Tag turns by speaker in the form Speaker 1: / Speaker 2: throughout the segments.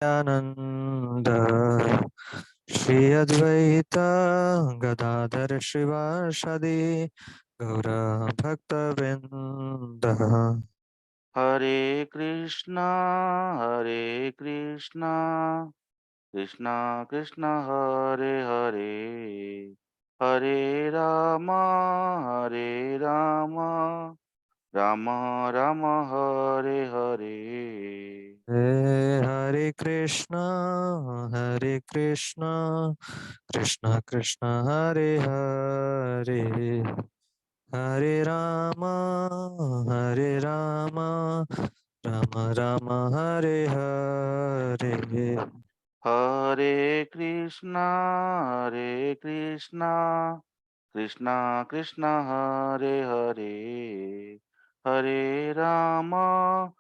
Speaker 1: Anand Shri Advaita Gadadhar Shivashadi Gaura Bhakta Vrinda.
Speaker 2: Hare Krishna, Krishna Krishna, Hare Hare, Hare Rama, Rama Rama, Hare Hare.
Speaker 1: Hare Krishna, Krishna Krishna, Hare Hare, Hare Rama, Rama Rama, Hare Hare.
Speaker 2: Hare Krishna, Krishna Krishna, Hare Hare, Hare Rama,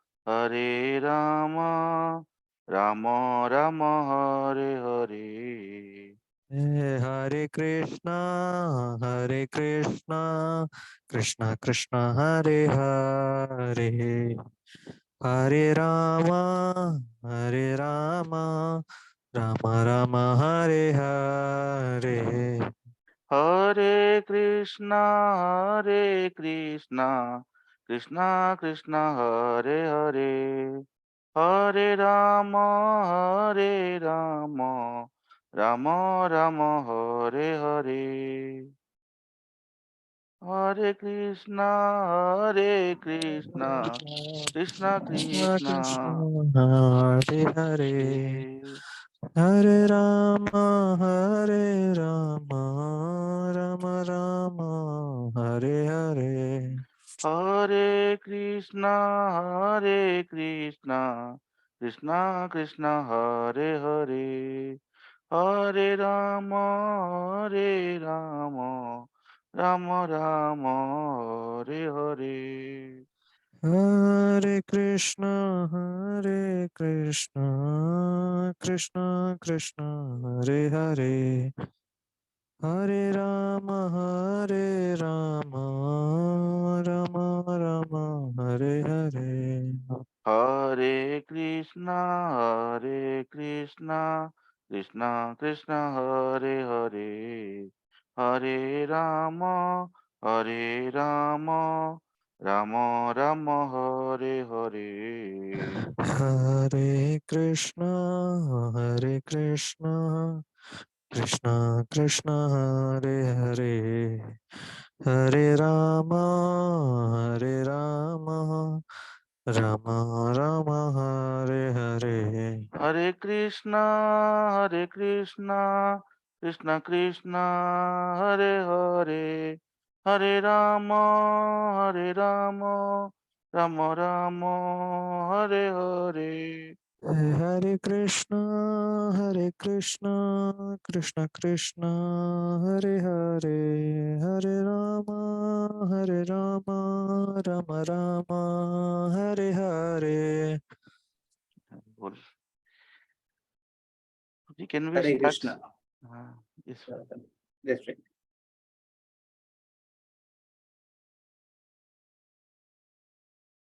Speaker 2: Rama Rama, Hare Hare.
Speaker 1: Hare Krishna, Krishna Krishna, Hare Hare, Hare Rama, Rama Rama, Hare Hare.
Speaker 2: Hare Krishna, Krishna Krishna, Hare Hare, Hare Rama, Rama Rama, Hare Hare. Hare Krishna, Krishna Krishna,
Speaker 1: Hare Hare,
Speaker 2: Hare.
Speaker 1: Hare Rama, Rama Rama, Hare Hare.
Speaker 2: Hare Krishna, Krishna Krishna, Hare Hare, Hare Rama, Rama Rama, Hare Hare.
Speaker 1: Hare Krishna, Krishna Krishna, Hare Hare, Hare Rama, Rama Rama, Hare Hare.
Speaker 2: Hare Krishna, Krishna Krishna, Hare Hare, Hare Rama, Rama Rama, Hare Hare.
Speaker 1: Hare Krishna, Krishna Krishna, Hare Hare, Hare Rama, Rama Rama, Hare Hare.
Speaker 2: Hare Krishna, Krishna Krishna, Hare Hare, Hare Rama, Rama Rama, Hare Hare.
Speaker 1: Hare Krishna, Krishna Krishna, Hare Hare, Hare Rama, Rama Rama, Hare Hare.
Speaker 2: Bol. Can we
Speaker 3: Hare
Speaker 2: start?
Speaker 3: Krishna.
Speaker 2: Yes.
Speaker 3: That's right.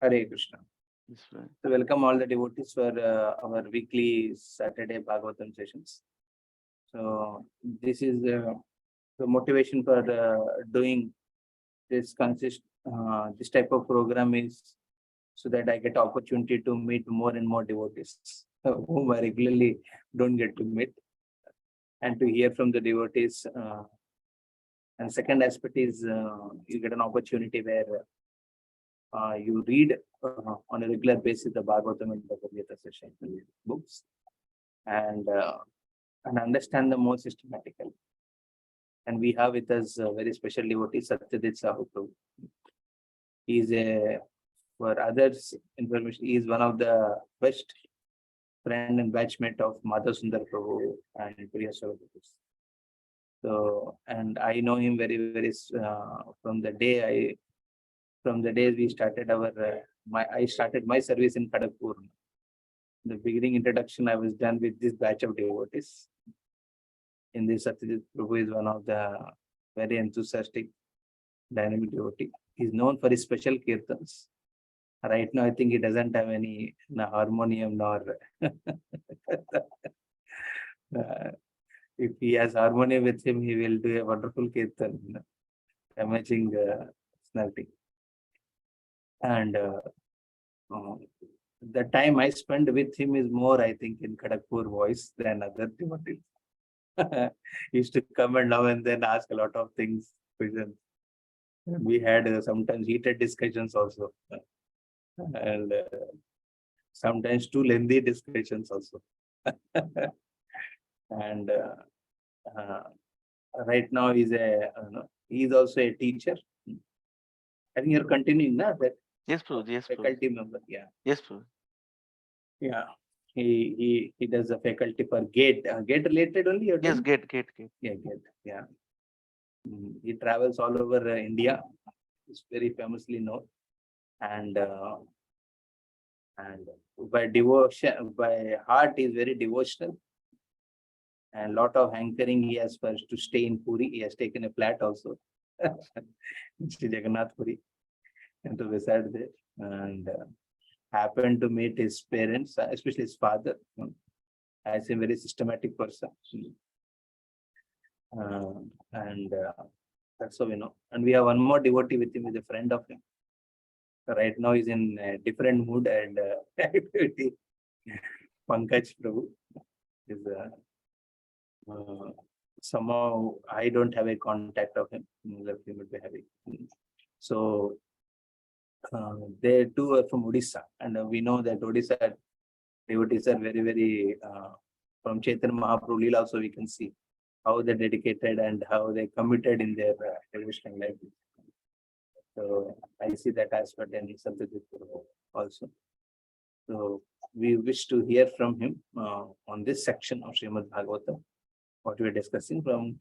Speaker 3: Hare Krishna.
Speaker 2: Yes, right.
Speaker 3: So welcome all the devotees for our weekly Saturday Bhagavatam sessions. So this is the motivation for doing this this type of program is so that I get opportunity to meet more and more devotees whom I regularly don't get to meet, and to hear from the devotees. And second aspect is you get an opportunity where you read on a regular basis the Bhagavatam and Bhagavad Gita session books, and understand them more systematically. And we have with us a very special devotee, Satyajit Sahu Prabhu. He is for others information, he is one of the best friend and batchmate of Madhav Sundar Prabhu and Priya Prabhu. So, and I know him very from the day we started I started my service in Kharagpur. The beginning introduction I was done with this batch of devotees. In this, Satyajit Prabhu is one of the very enthusiastic, dynamic devotee. He is known for his special kirtans. Right now, I think he doesn't have any harmonium nor. If he has harmonium with him, he will do a wonderful kirtan, amazing personality. And uh, the time I spend with him is more, I think, in Kharagpur voice than other devotees. He used to come and now and then ask a lot of things, questions. We had sometimes heated discussions also, and sometimes too lengthy discussions also. And right now he's also a teacher. I think you're continuing now that
Speaker 2: Yes, Prabhuji. Yes, Prabhuji.
Speaker 3: faculty member. Yeah,
Speaker 2: Yes, Prabhuji.
Speaker 3: yeah. He does a faculty for GATE. GATE related only. You're
Speaker 2: Yes,
Speaker 3: doing?
Speaker 2: get.
Speaker 3: Yeah, GATE. Yeah. He travels all over India. He's very famously known, and by devotion, by heart, is very devotional. And lot of hankering he has for to stay in Puri. He has taken a flat also. Sri Jagannath Puri, and to reside there, and happened to meet his parents, especially his father, as a very systematic person. And that's how we know. And we have one more devotee with him, is a friend of him. Right now he's in a different mood and activity. Pankaj Prabhu is somehow I don't have a contact of him. That he would be having. So they too are from Odisha, and we know that Odisha devotees are very, very from Chaitanya Mahaprabhu Leela also we can see how they dedicated and how they committed in their devotional life. So I see that aspect in Satyajit Prabhu also. So we wish to hear from him on this section of Srimad Bhagavatam, what we are discussing from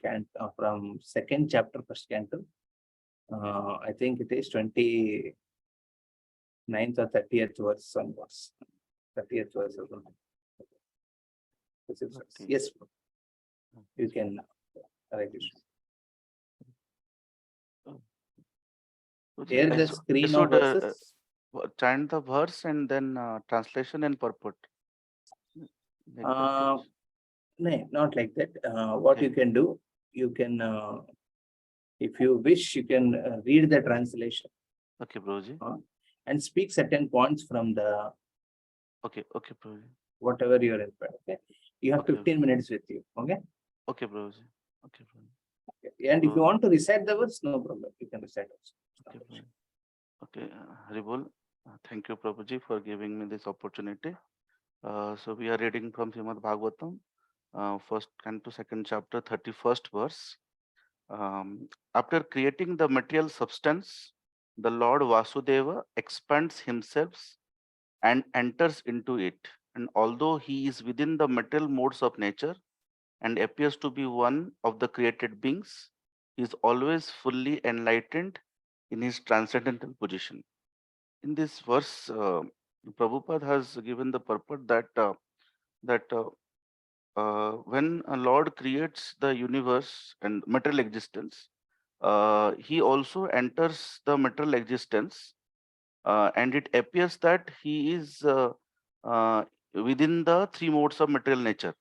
Speaker 3: second chapter, first canto. I think it is 29th or 30th verse onwards. 30th verse or something.
Speaker 2: Okay.
Speaker 3: Yes, you can. Hare Krishna.
Speaker 2: Prabhuji,
Speaker 3: Share
Speaker 2: I
Speaker 3: the
Speaker 2: should- I
Speaker 3: screen of
Speaker 2: should,
Speaker 3: verses.
Speaker 2: chant the verse and then translation and purport. Like that,
Speaker 3: Uh,
Speaker 2: Prabhuji.
Speaker 3: No, not like that. What
Speaker 2: Okay.
Speaker 3: you can do, you can, if you wish, you can read the translation
Speaker 2: Okay, Prabhuji.
Speaker 3: and speak certain points from the
Speaker 2: Okay, Prabhuji.
Speaker 3: whatever you are inspired. Okay, you have
Speaker 2: Okay.
Speaker 3: 15 minutes with you. Okay,
Speaker 2: Okay, Prabhuji. Okay, Prabhuji.
Speaker 3: and if you
Speaker 2: So-
Speaker 3: want to recite the words, no problem. You can recite also.
Speaker 2: Okay, Prabhuji. Okay, Haribol. Thank you, Prabhuji, for giving me this opportunity. So we are reading from Srimad Bhagavatam, first canto, second chapter, 31st verse. After creating the material substance, the Lord Vasudeva expands himself and enters into it. And although he is within the material modes of nature and appears to be one of the created beings, he is always fully enlightened in his transcendental position. In this verse, Prabhupada has given the purport that when a Lord creates the universe and material existence, he also enters the material existence, and it appears that he is uh, within the three modes of material nature.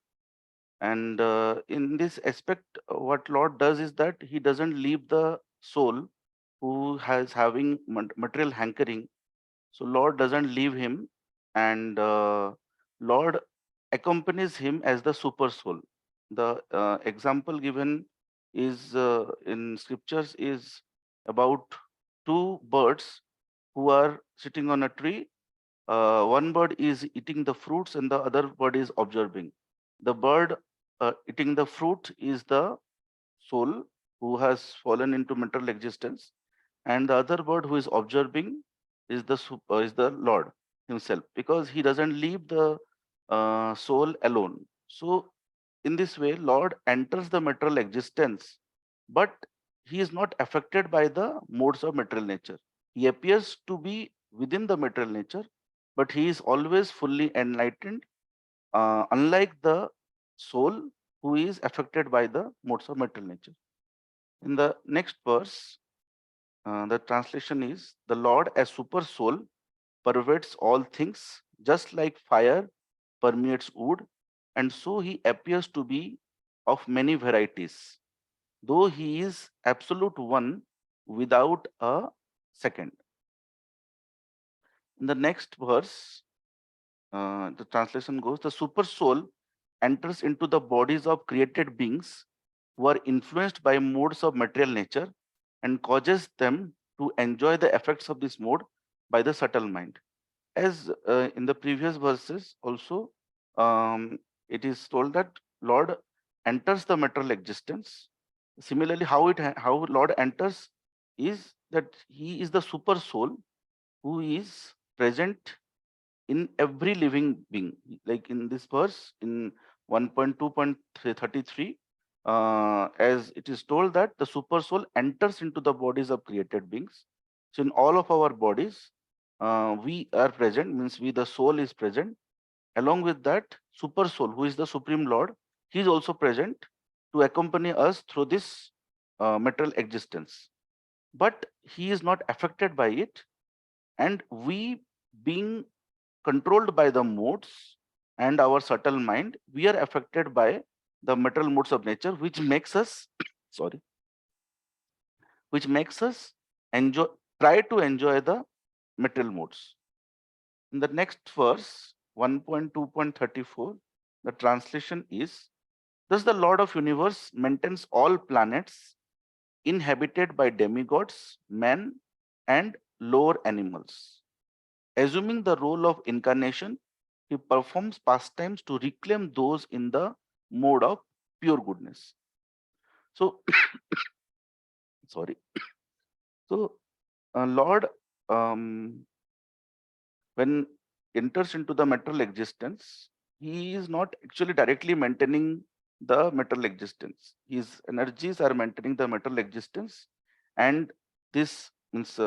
Speaker 2: And in this aspect, what Lord does is that he doesn't leave the soul who has having material hankering. So Lord doesn't leave him, and Lord accompanies him as the super soul. The example given is in scriptures is about two birds who are sitting on a tree. One bird is eating the fruits and the other bird is observing. The bird eating the fruit is the soul who has fallen into material existence, and the other bird who is observing is the Lord himself, because he doesn't leave the soul alone. So in this way, Lord enters the material existence, but he is not affected by the modes of material nature. He appears to be within the material nature, but he is always fully enlightened, unlike the soul who is affected by the modes of material nature. In the next verse, the translation is, the Lord as super soul pervades all things, just like fire permeates wood, and so he appears to be of many varieties, though he is absolute one without a second. In the next verse, the translation goes, the super soul enters into the bodies of created beings who are influenced by modes of material nature and causes them to enjoy the effects of this mode by the subtle mind. As in the previous verses also, it is told that Lord enters the material existence. Similarly, how Lord enters is that he is the super soul who is present in every living being. Like in this verse, in 1.2.33, as it is told that the super soul enters into the bodies of created beings. So in all of our bodies, we are present, means we, the soul is present. Along with that, super soul, who is the supreme Lord, he is also present to accompany us through this material existence. But he is not affected by it, and we, being controlled by the modes and our subtle mind, we are affected by the material modes of nature, which makes us sorry, which makes us enjoy, try to enjoy the material modes. In the next verse, 1.2.34, the translation is, thus the Lord of Universe maintains all planets inhabited by demigods, men, and lower animals. Assuming the role of incarnation, he performs pastimes to reclaim those in the mode of pure goodness. So, sorry. So, Lord, um, when enters into the material existence, he is not actually directly maintaining the material existence. His energies are maintaining the material existence, and this means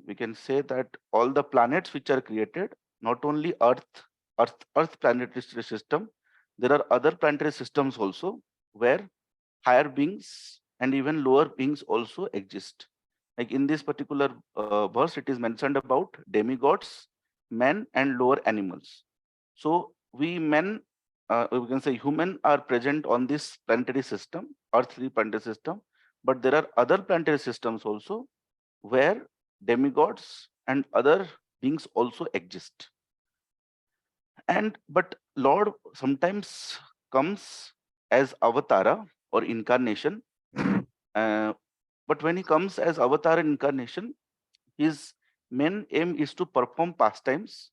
Speaker 2: we can say that all the planets which are created, not only Earth planetary system, there are other planetary systems also where higher beings and even lower beings also exist. Like in this particular verse, it is mentioned about demigods, men, and lower animals. So we men, we can say human, are present on this planetary system, earthly planetary system, but there are other planetary systems also where demigods and other beings also exist. And but Lord sometimes comes as avatara or incarnation. uh, but when he comes as avatar and incarnation, his main aim is to perform pastimes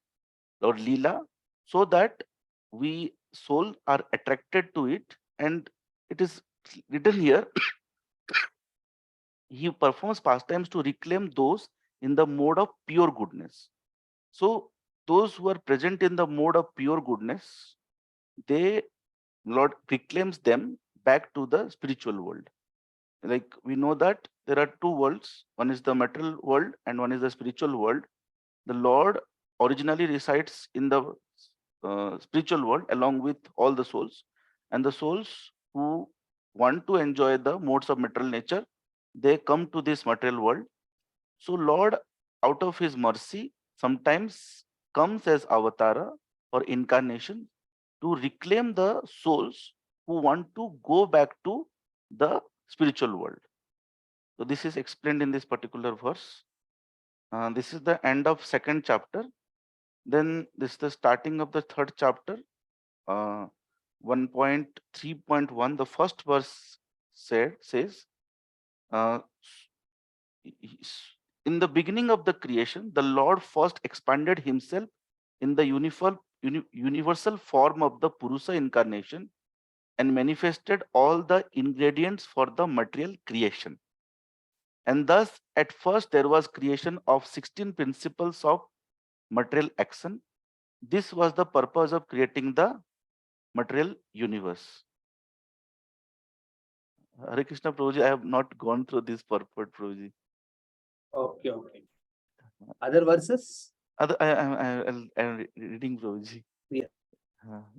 Speaker 2: or lila, so that we soul are attracted to it. And it is written here, he performs pastimes to reclaim those in the mode of pure goodness. So those who are present in the mode of pure goodness, they, Lord reclaims them back to the spiritual world. Like we know that there are two worlds, one is the material world and one is the spiritual world. The Lord originally resides in the spiritual world along with all the souls, and the souls who want to enjoy the modes of material nature, they come to this material world. So Lord, out of his mercy, sometimes comes as avatara or incarnation to reclaim the souls who want to go back to the spiritual world. So this is explained in this particular verse. This is the end of second chapter. Then this is the starting of the third chapter. 1.3.1, the first verse says, uh, in the beginning of the creation, the Lord first expanded himself in the universal form of the Purusa incarnation and manifested all the ingredients for the material creation. And thus, at first, there was creation of 16 principles of material action. This was the purpose of creating the material universe. Hare Krishna Prabhuji, I have not gone through this purport, Prabhuji.
Speaker 3: Okay, okay. Other verses?
Speaker 2: I'm reading, Prabhuji.
Speaker 3: Yeah.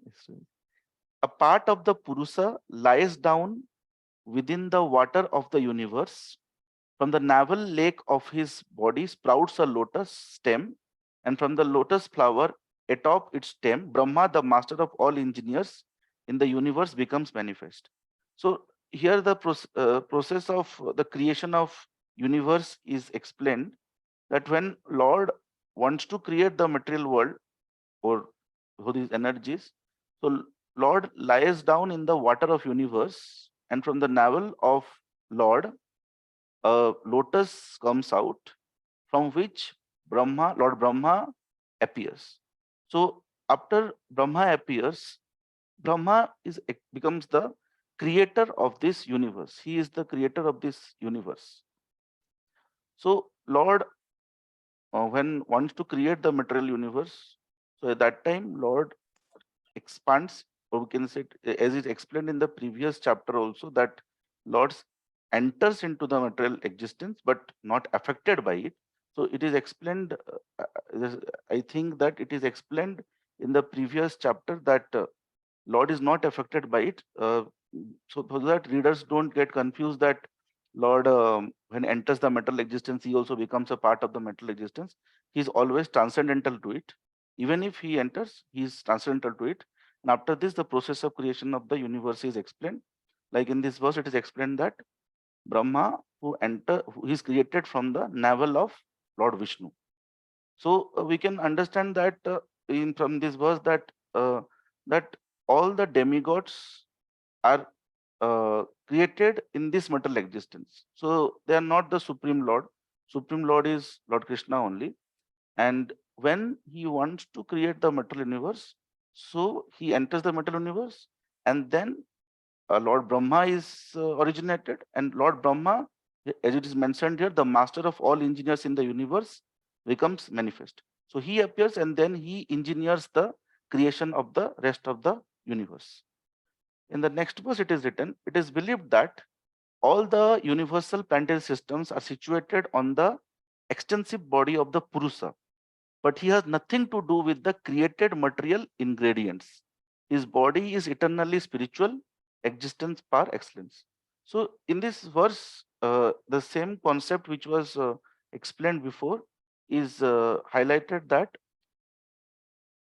Speaker 2: Yes, Prabhuji. A part of the Purusa lies down within the water of the universe. From the navel lake of his body sprouts a lotus stem And from the lotus flower atop its stem, Brahma, the master of all engineers in the universe, becomes manifest. So here the process of the creation of universe is explained, that when Lord wants to create the material world or these energies, so Lord lies down in the water of universe, and from the navel of Lord, a lotus comes out, from which Lord Brahma appears. So after Brahma appears, Brahma becomes the creator of this universe. He is the creator of this universe. So Lord, when wants to create the material universe, so at that time Lord expands, or we can say, as is explained in the previous chapter also, that Lord enters into the material existence but not affected by it. So it is explained, I think that it is explained in the previous chapter that Lord is not affected by it. So that readers don't get confused that Lord, when enters the material existence, he also becomes a part of the material existence. He is always transcendental to it. Even if he enters, he is transcendental to it. And after this, the process of creation of the universe is explained. Like in this verse, it is explained that Brahma, who is created from the navel of Lord Vishnu. So we can understand that in from this verse that all the demigods are created in this material existence. So they are not the supreme Lord. Supreme Lord is Lord Krishna only. And when he wants to create the material universe, so he enters the material universe, and then Lord Brahma is originated, and Lord Brahma, as it is mentioned here, the master of all engineers in the universe, becomes manifest. So he appears, and then he engineers the creation of the rest of the universe. In the next verse, it is written, it is believed that all the universal planetary systems are situated on the extensive body of the Purusa, but he has nothing to do with the created material ingredients. His body is eternally spiritual existence par excellence. So in this verse, the same concept which was explained before is highlighted, that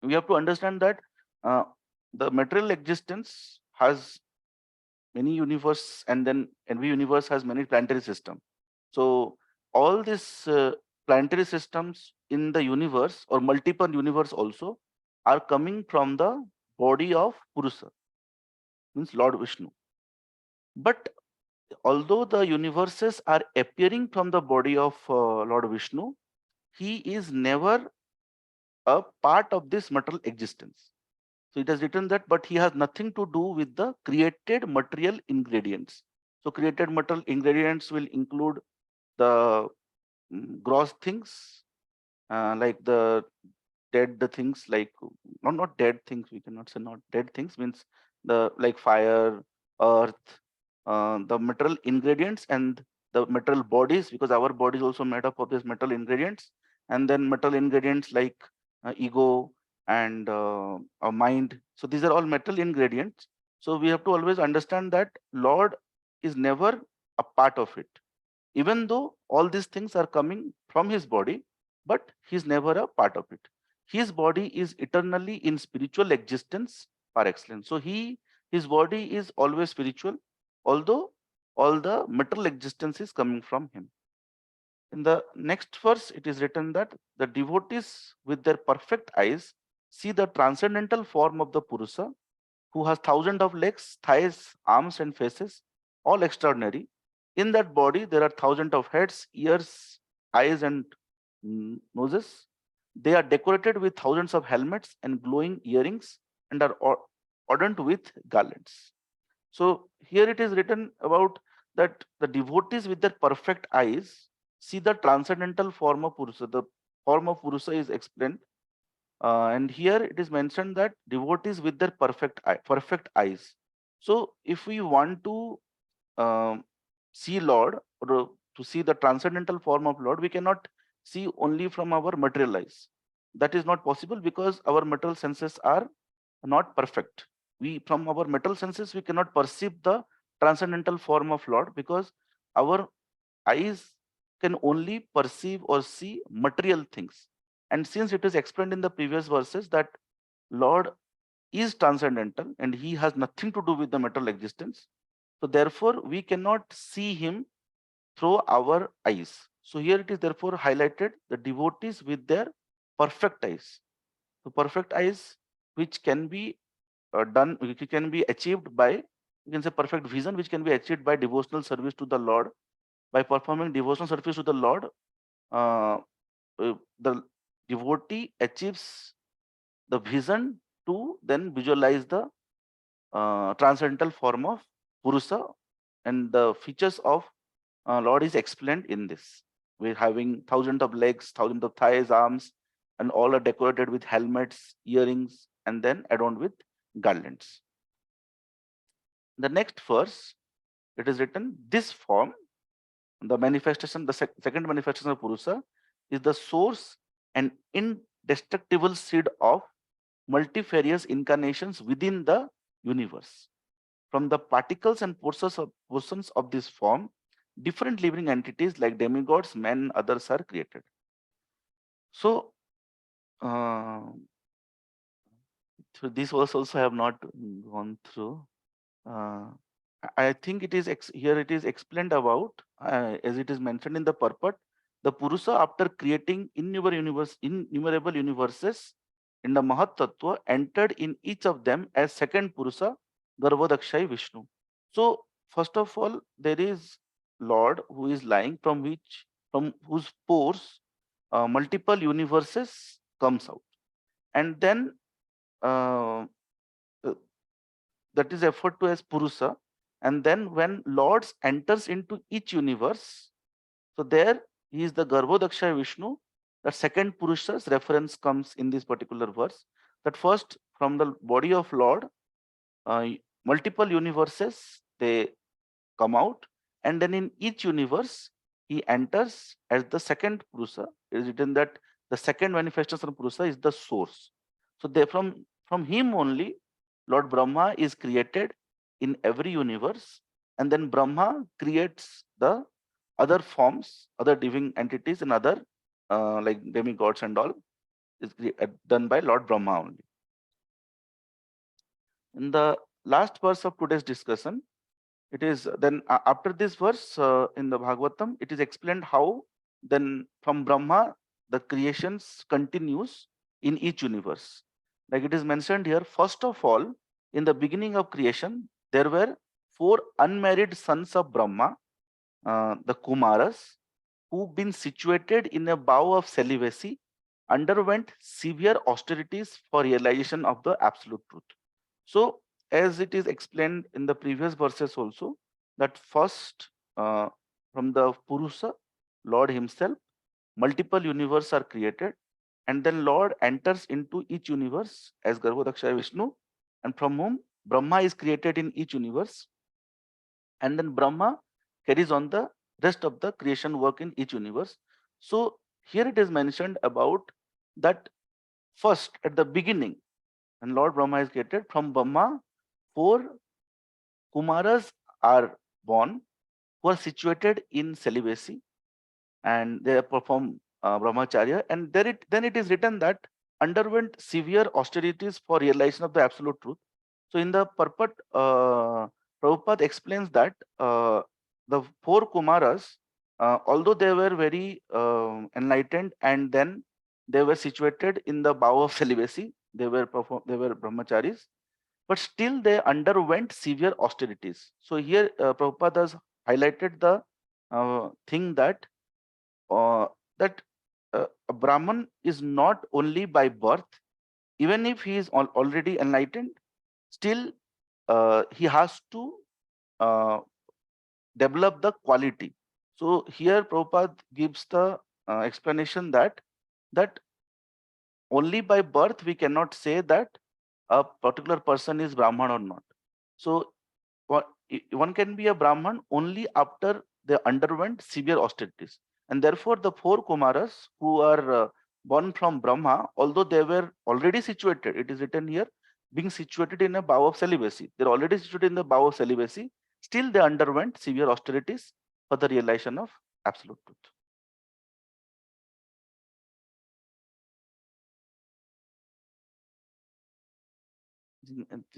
Speaker 2: we have to understand that uh, the material existence has many universe, and then every universe has many planetary system. So all these planetary systems in the universe, or multiple universe also, are coming from the body of Purusa, means Lord Vishnu. But although the universes are appearing from the body of Lord Vishnu, he is never a part of this material existence. So it has written that, but he has nothing to do with the created material ingredients. So created material ingredients will include the gross things, like the dead things, like not dead things. We cannot say not dead things, means the like fire, earth, the metal ingredients, and the metal bodies, because our body is also made up of these metal ingredients, and then metal ingredients like ego and our mind. So these are all metal ingredients. So we have to always understand that Lord is never a part of it, even though all these things are coming from his body, but he's never a part of it. His body is eternally in spiritual existence par excellence. So his body is always spiritual, although all the material existence is coming from him. In the next verse, it is written that the devotees with their perfect eyes see the transcendental form of the Purusa, who has thousands of legs, thighs, arms, and faces, all extraordinary. In that body, there are thousands of heads, ears, eyes, and noses. They are decorated with thousands of helmets and glowing earrings, and are adorned with garlands. So here it is written about that the devotees with their perfect eyes see the transcendental form of Purusa. The form of Purusa is explained, and here it is mentioned that devotees with their perfect eyes. So if we want to see Lord, or to see the transcendental form of Lord, we cannot see only from our material eyes. That is not possible, because our material senses are not perfect. We, from our material senses, we cannot perceive the transcendental form of Lord, because our eyes can only perceive or see material things. And since it is explained in the previous verses that Lord is transcendental and he has nothing to do with the material existence, so therefore we cannot see him through our eyes. So here it is therefore highlighted the devotees with their perfect eyes. So perfect eyes which can be done, which can be achieved by, you can say perfect vision, which can be achieved by devotional service to the Lord. By performing devotional service to the Lord, the devotee achieves the vision to then visualize the transcendental form of Purusa, and the features of Lord is explained in this. We're having thousands of legs, thousands of thighs, arms, and all are decorated with helmets, earrings, and then adorned with garlands. The next verse, it is written, this form, the manifestation, the second manifestation of Purusa, is the source and indestructible seed of multifarious incarnations within the universe. From the particles and portions of this form, different living entities like demigods, men, others are created. So, so this verse also I have not gone through. Uh, I think it is here it is explained about, as it is mentioned in the purport, the Purusa, after creating innumerable universes in the Mahat Tattva, entered in each of them as second Purusa, Garbhodakshai Vishnu. So first of all, there is Lord who is lying, from whose pores multiple universes comes out, and then uh, uh, that is referred to as Purusa. And then when Lords enters into each universe, so there he is the Garbhodaksha Vishnu. The second Purusha's reference comes in this particular verse. That first, from the body of Lord, uh, multiple universes they come out, and then in each universe he enters as the second Purusa. It is written that the second manifestation of Purusa is the source. So they, from him only Lord Brahma is created in every universe, and then Brahma creates the other forms, other living entities, and other like demigods and all is done by Lord Brahma only. In the last verse of today's discussion, it is then after this verse in the Bhagavatam, it is explained how then from Brahma the creations continues in each universe. Like it is mentioned here, first of all, in the beginning of creation, there were 4 unmarried sons of Brahma, the Kumaras, who been situated in a vow of celibacy, underwent severe austerities for realization of the absolute truth. So, as it is explained in the previous verses also, that first from the Purusa, Lord himself, multiple universes are created, and then Lord enters into each universe as Garbhodakshaya Vishnu, and from whom Brahma is created in each universe, and then Brahma carries on the rest of the creation work in each universe. So here it is mentioned about that first at the beginning, and Lord Brahma is created from Brahma, 4 Kumaras are born who are situated in celibacy, and they perform brahmacharya, and then it is written that underwent severe austerities for realization of the absolute truth. So in the purport, Prabhupada explains that the 4 Kumaras, although they were very enlightened, and then they were situated in the vow of celibacy, they were brahmacharis, but still they underwent severe austerities. So here Prabhupada has highlighted the thing that uh, that a Brahman is not only by birth, even if he is already enlightened, still he has to uh, develop the quality. So here Prabhupada gives the explanation that only by birth we cannot say that a particular person is Brahman or not. So one can be a Brahman only after they underwent severe austerities. And therefore, the 4 Kumaras who are born from Brahma, although they were already situated, it is written here, being situated in a vow of celibacy. They're already situated in the vow of celibacy. Still, they underwent severe austerities for the realization of absolute truth.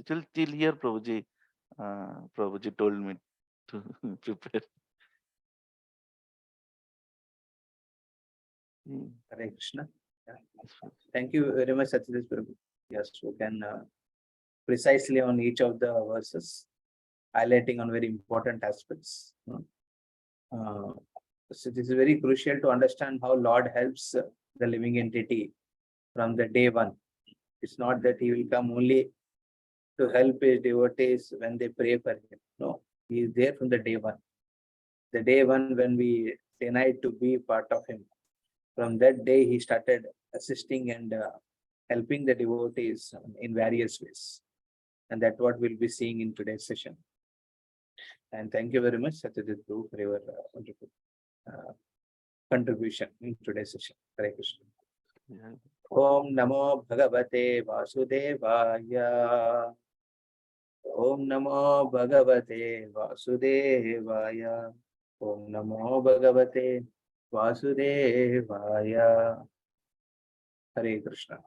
Speaker 2: till here, Prabhuji told me to prepare.
Speaker 3: Hare Krishna. Yeah. Thank you very much, Satyadesh Prabhu. Yes, we can precisely on each of the verses, highlighting on very important aspects. So this is very crucial to understand how Lord helps the living entity from the day one. It's not that he will come only to help his devotees when they pray for him. No, he is there from the day one. The day one when we denied to be part of him. From that day, he started assisting and helping the devotees in various ways. And that's what we'll be seeing in today's session. And thank you very much, Satyajit Prabhu, for your wonderful contribution in today's session. Hare Krishna.
Speaker 2: Yeah.
Speaker 3: Om Namo Bhagavate Vasudevaya. Om Namo Bhagavate Vasudevaya. Om Namo Bhagavate Vasudevaya. Hare Krishna.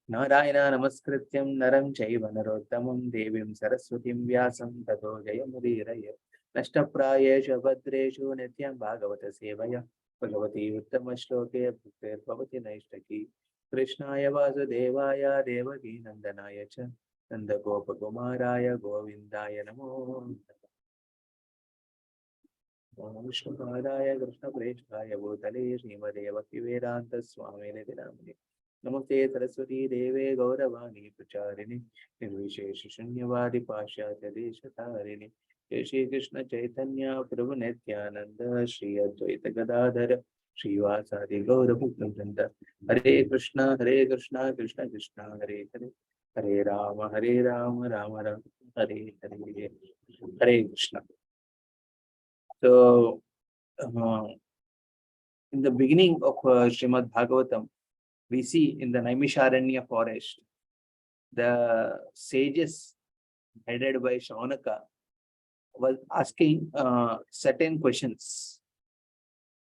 Speaker 3: Narayana Namaskrityam Naram Chaiva Narottamam Devim Saraswatim Vyasam Tato Jayamudiraya. Nashtaprayeshu Bhadreshu Nityam Bhagavata Sevaya. Bhagavati Uttama Shloke Bhuktir Bhavati Naishtaki. Krishnaya Vasudevaya Devaki Nandanaya Cha. Nanda Gopa Kumaraya Govindaya Namo. Vishnu Padaya Krishna Preshthaya Bhutale Srimade Bhakti Vedanta Swami Nidinamani. Namaste Saraswati Deve Gauravani Pracharini Nirvishesha Shunyavadi Pashyatya Deshatharini Shri Krishna Chaitanya Prabhu Nityananda Shri Advaita Gadadhara Shri Vasadi Gaura Bhuttamanda Hare Krishna Krishna Krishna Hare Hare Hare Rama Rama Rama Hare Hare Hare Krishna. So in the beginning of Srimad Bhagavatam, we see in the Naimisharanya forest, the sages headed by Shaunaka was asking certain questions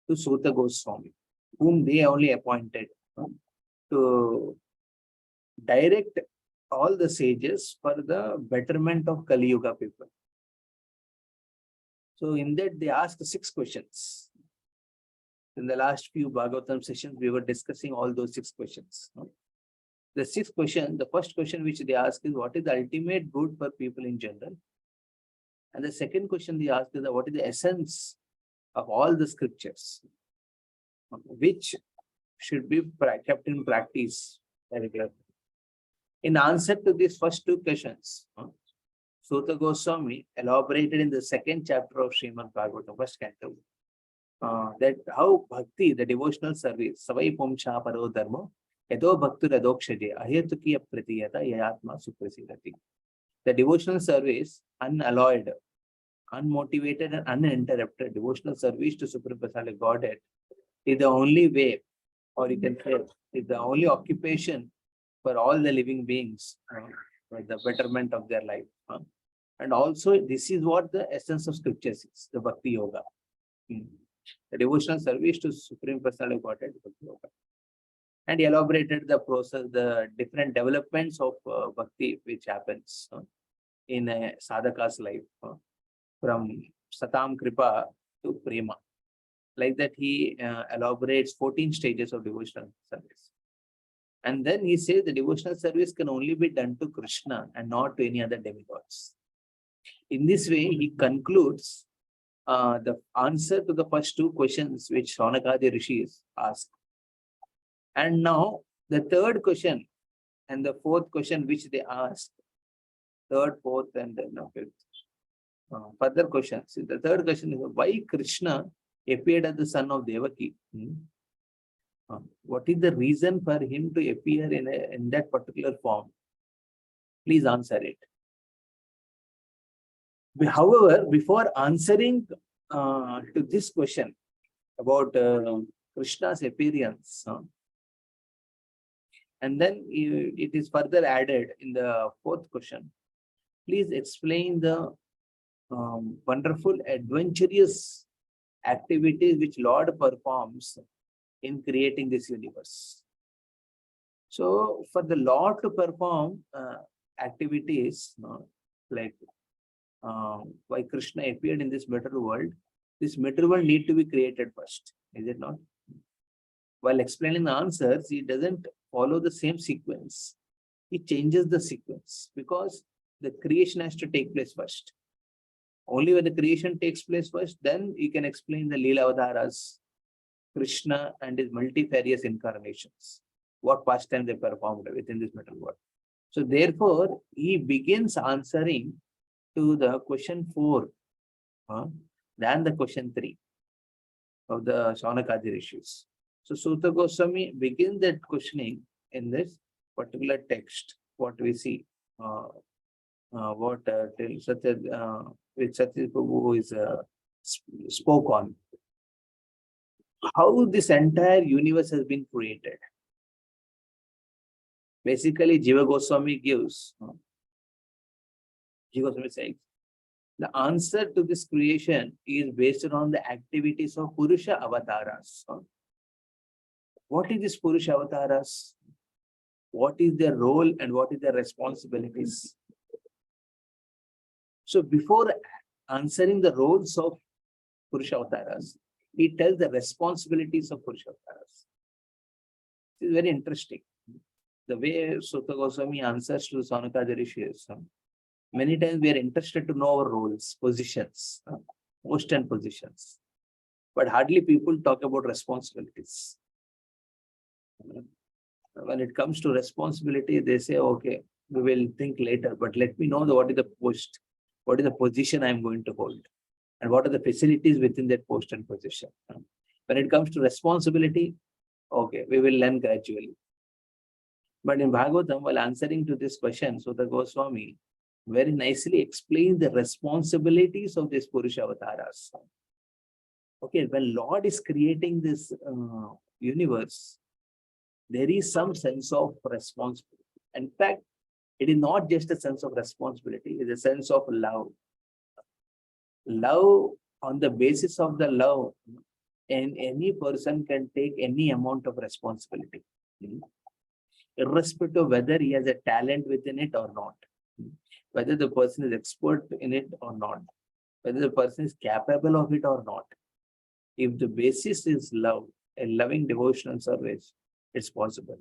Speaker 3: to Suta Goswami, whom they only appointed to direct all the sages for the betterment of Kali Yuga people. So in that they asked 6 questions. In the last few Bhagavatam sessions, we were discussing all those 6 questions. The 6th question, the first question which they ask is, what is the ultimate good for people in general? And the second question they ask is, what is the essence of all the scriptures, which should be kept in practice regularly? In answer to these first 2 questions, Suta Goswami elaborated in the 2nd chapter of Srimad Bhagavatam, 1st canto, that how bhakti, the devotional service, savai pumcha paro dharma, edo bhaktu radokshaje, ahetukiya pratiyata yayatma suprasidati. The devotional service, unalloyed, unmotivated and uninterrupted devotional service to Supreme Personality Godhead is the only way, or you can say, is the only occupation for all the living beings for the betterment of their life. And also, this is what the essence of scriptures is, the Bhakti Yoga. The devotional service to Supreme Personality Godhead, Bhakti Yoga. And he elaborated the process, the different developments of Bhakti which happens in a sadhaka's life, from Satam Kripa to Prema. Like that, he elaborates 14 stages of devotional service. And then he says the devotional service can only be done to Krishna and not to any other demigods. In this way, he concludes the answer to the first 2 questions which Shaunakadi Rishis asked. And now the 3rd question and the 4th question which they asked, 3rd, 4th, and then 5th. Further questions. The 3rd question is, why Krishna appeared as the son of Devaki? What is the reason for him to appear in that particular form? Please answer it. However, before answering to this question about Krishna's appearance, and then it is further added in the 4th question, please explain the wonderful adventurous activities which Lord performs in creating this universe. So for the Lord to perform activities, like why Krishna appeared in this material world. This material world need to be created first, is it not? While explaining the answers, he doesn't follow the same sequence. He changes the sequence because the creation has to take place first. Only when the creation takes place first, then you can explain the Leela Avataras, Krishna and his multifarious incarnations, what pastime they performed within this material world. So therefore, he begins answering to the question 4 than the question 3 of the Shaunakadi rishis. So Suta Goswami begins that questioning in this particular text, what we see, what which Satya Prabhu is spoke on. How this entire universe has been created. Basically, Jiva Goswami gives, Jiva Goswami says, the answer to this creation is based on the activities of Purusha avatars. What is this Purusha avatars? What is their role and what is their responsibilities? So before answering the roles of Purusha avatars, he tells the responsibilities of Purusha avatars. This is very interesting. The way Suta Goswami answers to Saunakadi rishis, many times we are interested to know our roles, positions, post and positions. But hardly people talk about responsibilities. When it comes to responsibility, they say, okay, we will think later, but let me know what is the post, what is the position I am going to hold, and what are the facilities within that post and position. When it comes to responsibility, okay, we will learn gradually. But in Bhagavatam, while answering to this question, Suta Goswami very nicely explains the responsibilities of these Purusha avatars. Okay, when Lord is creating this universe, there is some sense of responsibility. In fact, it is not just a sense of responsibility, it is a sense of love. Love, on the basis of the love, and any person can take any amount of responsibility, irrespective of whether he has a talent within it or not, whether the person is expert in it or not, whether the person is capable of it or not. If the basis is love, a loving devotional service, it's possible.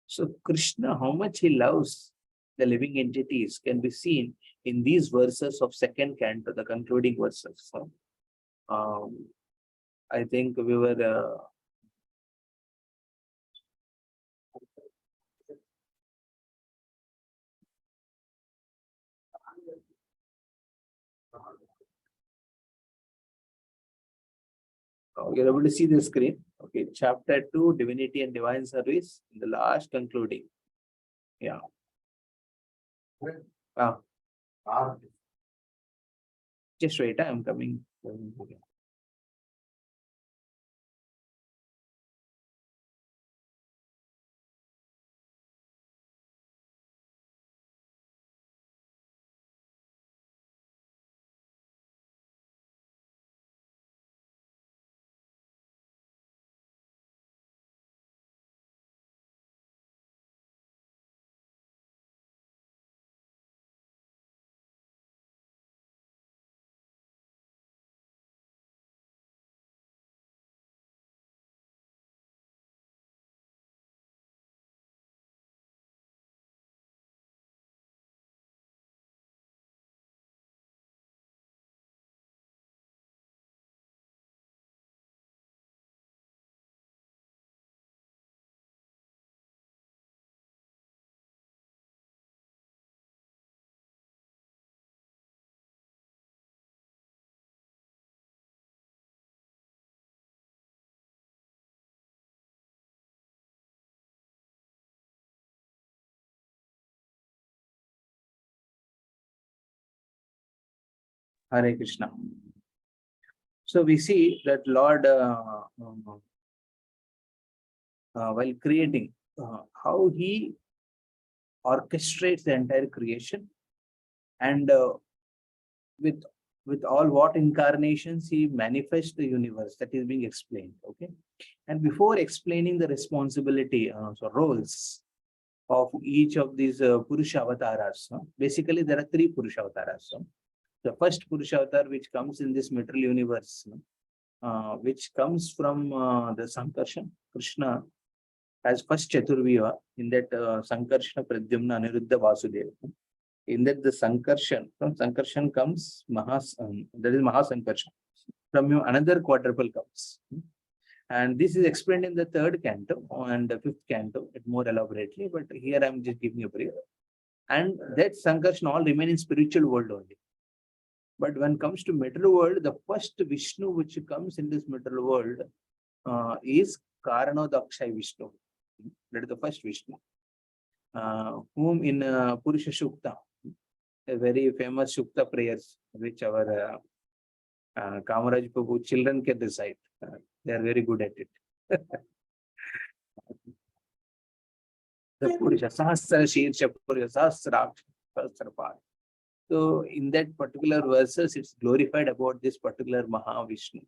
Speaker 3: So Krishna, how much he loves the living entities can be seen in these verses of second canto, the concluding verses. I think we were you're able to see the screen. Okay, chapter 2, Divinity and Divine Service, the last concluding. Yeah. Just wait, I'm coming. Hare Krishna. So we see that Lord, while creating, how he orchestrates the entire creation, and with all what incarnations he manifests the universe, that is being explained. Okay, and before explaining the responsibility, so roles, of each of these Purusha avatars. Basically, there are three Purusha avatars. The first Purusha avatar which comes in this material universe, which comes from the Sankarshan. Krishna as first Chaturviva, in that Sankarsana, Pradyumna, Aniruddha, Vasudeva. In that the Sankarshan, from Sankarshan comes that is Mahasankarshan. From you another quadruple comes. And this is explained in the third canto and the fifth canto more elaborately, but here I'm just giving a brief. And that Sankarshan all remain in spiritual world only. But when it comes to material world, the first Vishnu which comes in this material world is Karanodakshay Vishnu. That is the first Vishnu, whom in Purusha Shukta, a very famous Shukta prayers, which our Kamaraj Prabhu children can recite. They are very good at it. The Purusha Sahasra Shirsha Purusha Sahasraksh Sahasrapad. So in that particular verses, it's glorified about this particular Mahavishnu.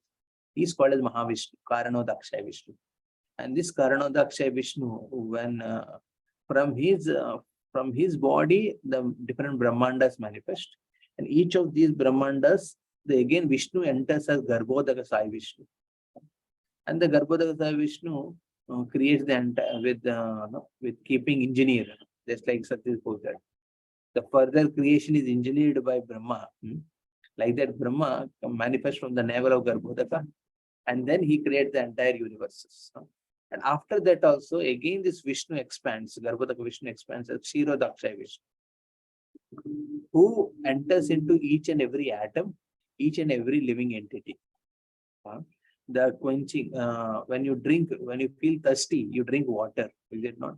Speaker 3: He is called as Mahavishnu, Karanodakshay Vishnu. And this Karanodakshay Vishnu, when from his body, the different Brahmandas manifest. And each of these Brahmandas, again Vishnu enters as Garbhodaka Sai Vishnu. And the Garbhodaka Sai Vishnu creates the entire with keeping engineer, just like Satish said. The further creation is engineered by Brahma. Like that, Brahma manifests from the navel of Garbhodaka, and then he creates the entire universes. And after that also, again this Vishnu expands, Garbhodaka Vishnu expands as Kshirodakshay Vishnu, who enters into each and every atom, each and every living entity. The quenching, when you feel thirsty, you drink water, is it not?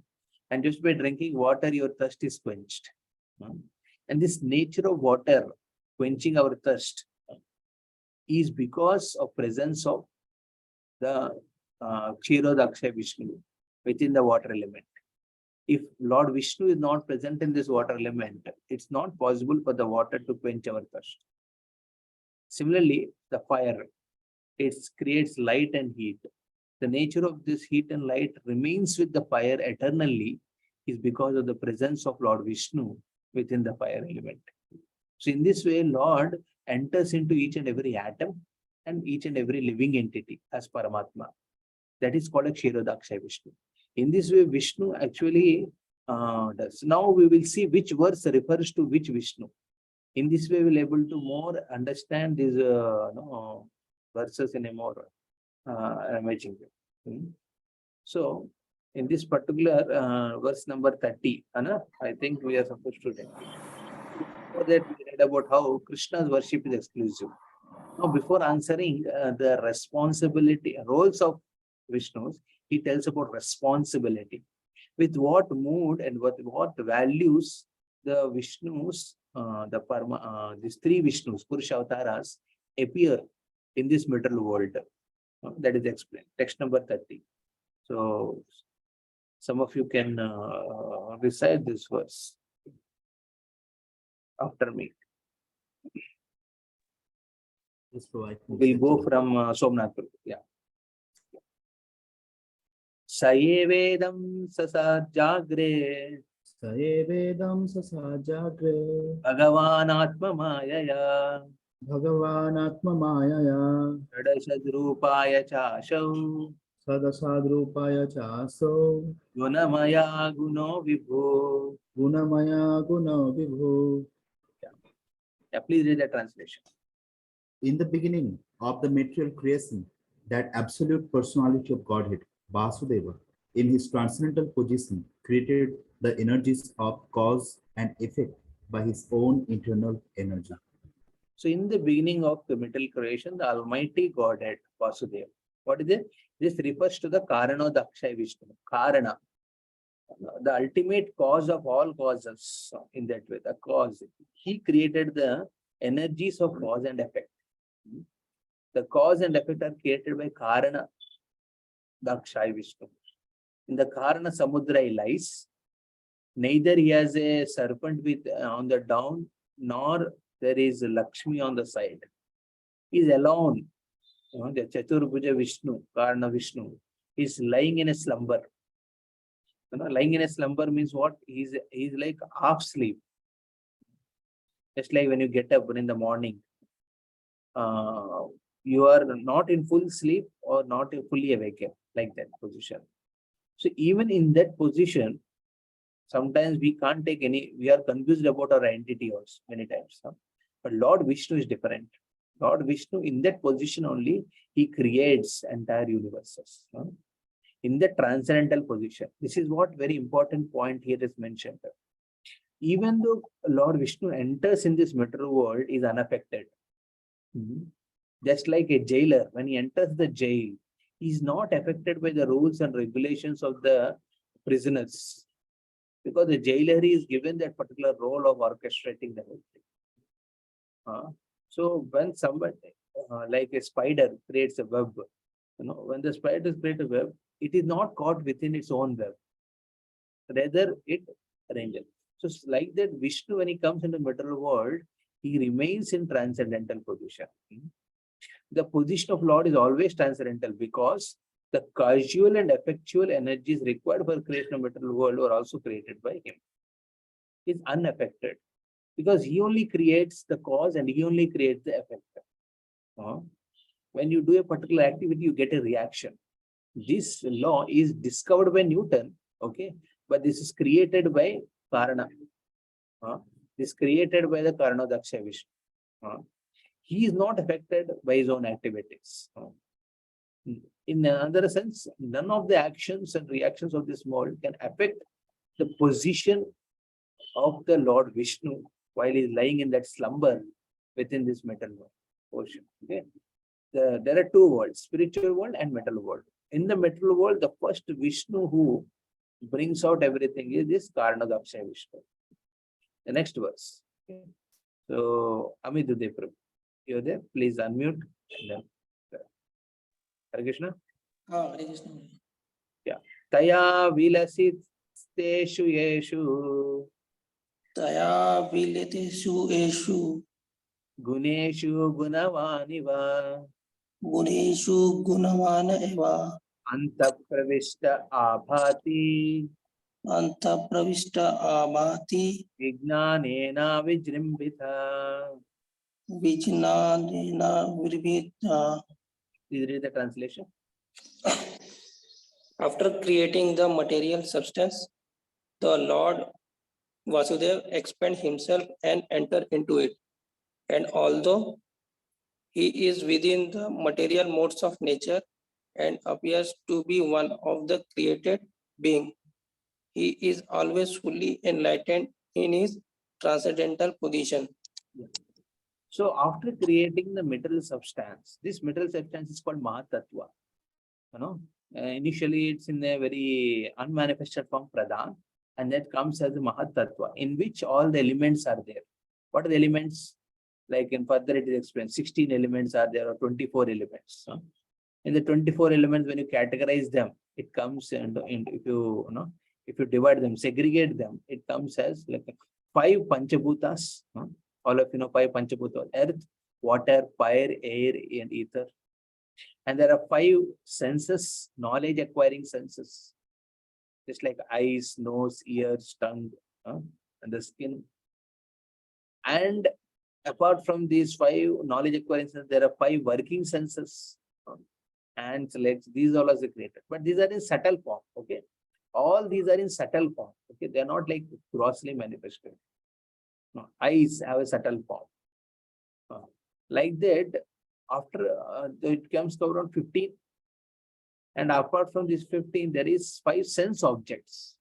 Speaker 3: And just by drinking water, your thirst is quenched. And this nature of water quenching our thirst is because of presence of the Kshirodakshay Vishnu within the water element. If Lord Vishnu is not present in this water element, it's not possible for the water to quench our thirst. Similarly, the fire, it creates light and heat. The nature of this heat and light remains with the fire eternally is because of the presence of Lord Vishnu within the fire element. So in this way, Lord enters into each and every atom and each and every living entity as Paramatma. That is called a Kshirodakshay Vishnu. In this way, Vishnu actually does. Now we will see which verse refers to which Vishnu. In this way, we'll able to more understand these verses in a more amazing way. So, in this particular verse number 30, I think we are supposed to take it. Before that, we read about how Krishna's worship is exclusive. Now, before answering the responsibility, roles of Vishnus, he tells about responsibility. With what mood and what values the Vishnus, these three Vishnus, Purusha Avataras, appear in this material world. That is explained. Text number 30. So, some of you can recite this verse after me. We'll go from Somnath. Yeah. Sayevedam sasajagre.
Speaker 4: Sayevedam sasajagre.
Speaker 3: Bhagavan Atma Mayaya.
Speaker 4: Bhagavan Atma Mayaya.
Speaker 3: Sadasadrupaya Chashau.
Speaker 4: Sadasadrupaya Chaso.
Speaker 3: Gunamaya Guno Vibhu.
Speaker 4: Gunamaya Guna Vibhu.
Speaker 3: Yeah, please read the translation.
Speaker 4: In the beginning of the material creation, that absolute personality of Godhead, Vasudeva, in his transcendental position, created the energies of cause and effect by his own internal energy.
Speaker 3: So, in the beginning of the material creation, the Almighty Godhead, Vasudeva. What is it? This refers to the Karanodakshay Vishnu. Karana, the ultimate cause of all causes in that way, the cause. He created the energies of cause and effect. The cause and effect are created by Karana Dakshay Vishnu. In the Karana Samudra he lies. Neither he has a serpent with on the down, nor there is Lakshmi on the side. He is alone. The Chaturbhuja Vishnu, Karana Vishnu, is lying in a slumber. Lying in a slumber means what? He's like half sleep. Just like when you get up in the morning, you are not in full sleep or not fully awake, like that position. So even in that position, sometimes we can't take we are confused about our entity also many times. But Lord Vishnu is different. Lord Vishnu, in that position only, he creates entire universes. In the transcendental position. This is what very important point here is mentioned. Even though Lord Vishnu enters in this material world, is unaffected. Just like a jailer, when he enters the jail, he is not affected by the rules and regulations of the prisoners, because the jailer is given that particular role of orchestrating the whole thing. So when somebody, like a spider creates a web, when the spider creates a web, it is not caught within its own web. Rather, it arranges. So like that, Vishnu, when he comes into the material world, he remains in transcendental position. The position of Lord is always transcendental, because the causal and effectual energies required for creation of material world were also created by him. He is unaffected, because he only creates the cause and he only creates the effect. When you do a particular activity, you get a reaction. This law is discovered by Newton, okay, but this is created by Karana. This is created by the Karana Daksha Vishnu. He is not affected by his own activities. In another sense, none of the actions and reactions of this world can affect the position of the Lord Vishnu while he is lying in that slumber within this metal ocean. Okay, there are two worlds: spiritual world and metal world. In the metal world, the first Vishnu who brings out everything is this Karana Daksha Vishnu. The next verse. Okay. So, Amidudev Prabhu, you're there? Please unmute. And then, Hare Krishna.
Speaker 5: Hare Krishna.
Speaker 3: Yeah. Taya vilasit teshu yeshu
Speaker 5: Taya vileteshu eshu
Speaker 3: guneshu gunavaniva
Speaker 5: guneshu gunavana eva
Speaker 3: anta pravishta abhati
Speaker 5: anta pravishta abhati
Speaker 3: vignanena vijrimbita.
Speaker 5: vijnanena virvita.
Speaker 3: Please read the translation.
Speaker 5: After creating the material substance, the Lord Vasudeva expand himself and enter into it. And although he is within the material modes of nature and appears to be one of the created being, he is always fully enlightened in his transcendental position.
Speaker 3: So after creating the material substance, this material substance is called Mahatattva. Initially it's in a very unmanifested form, Pradhan, and that comes as a Mahatattva, in which all the elements are there. What are the elements? Like in further it is explained, 16 elements are there, or 24 elements. In the 24 elements, when you categorize them, it comes and if you divide them, segregate them, it comes as like 5 Panchabhutas. All of you know 5 Panchabhutas: earth, water, fire, air, and ether. And there are 5 senses, knowledge acquiring senses, just like eyes, nose, ears, tongue, and the skin. And apart from these 5 knowledge acquiring senses, there are 5 working senses, hands, legs. These all are created, but these are in subtle form. Okay, all these are in subtle form. Okay, they are not like grossly manifested. No, eyes have a subtle form. Like that, after it comes to around 15, and apart from this 15, there is 5 sense objects.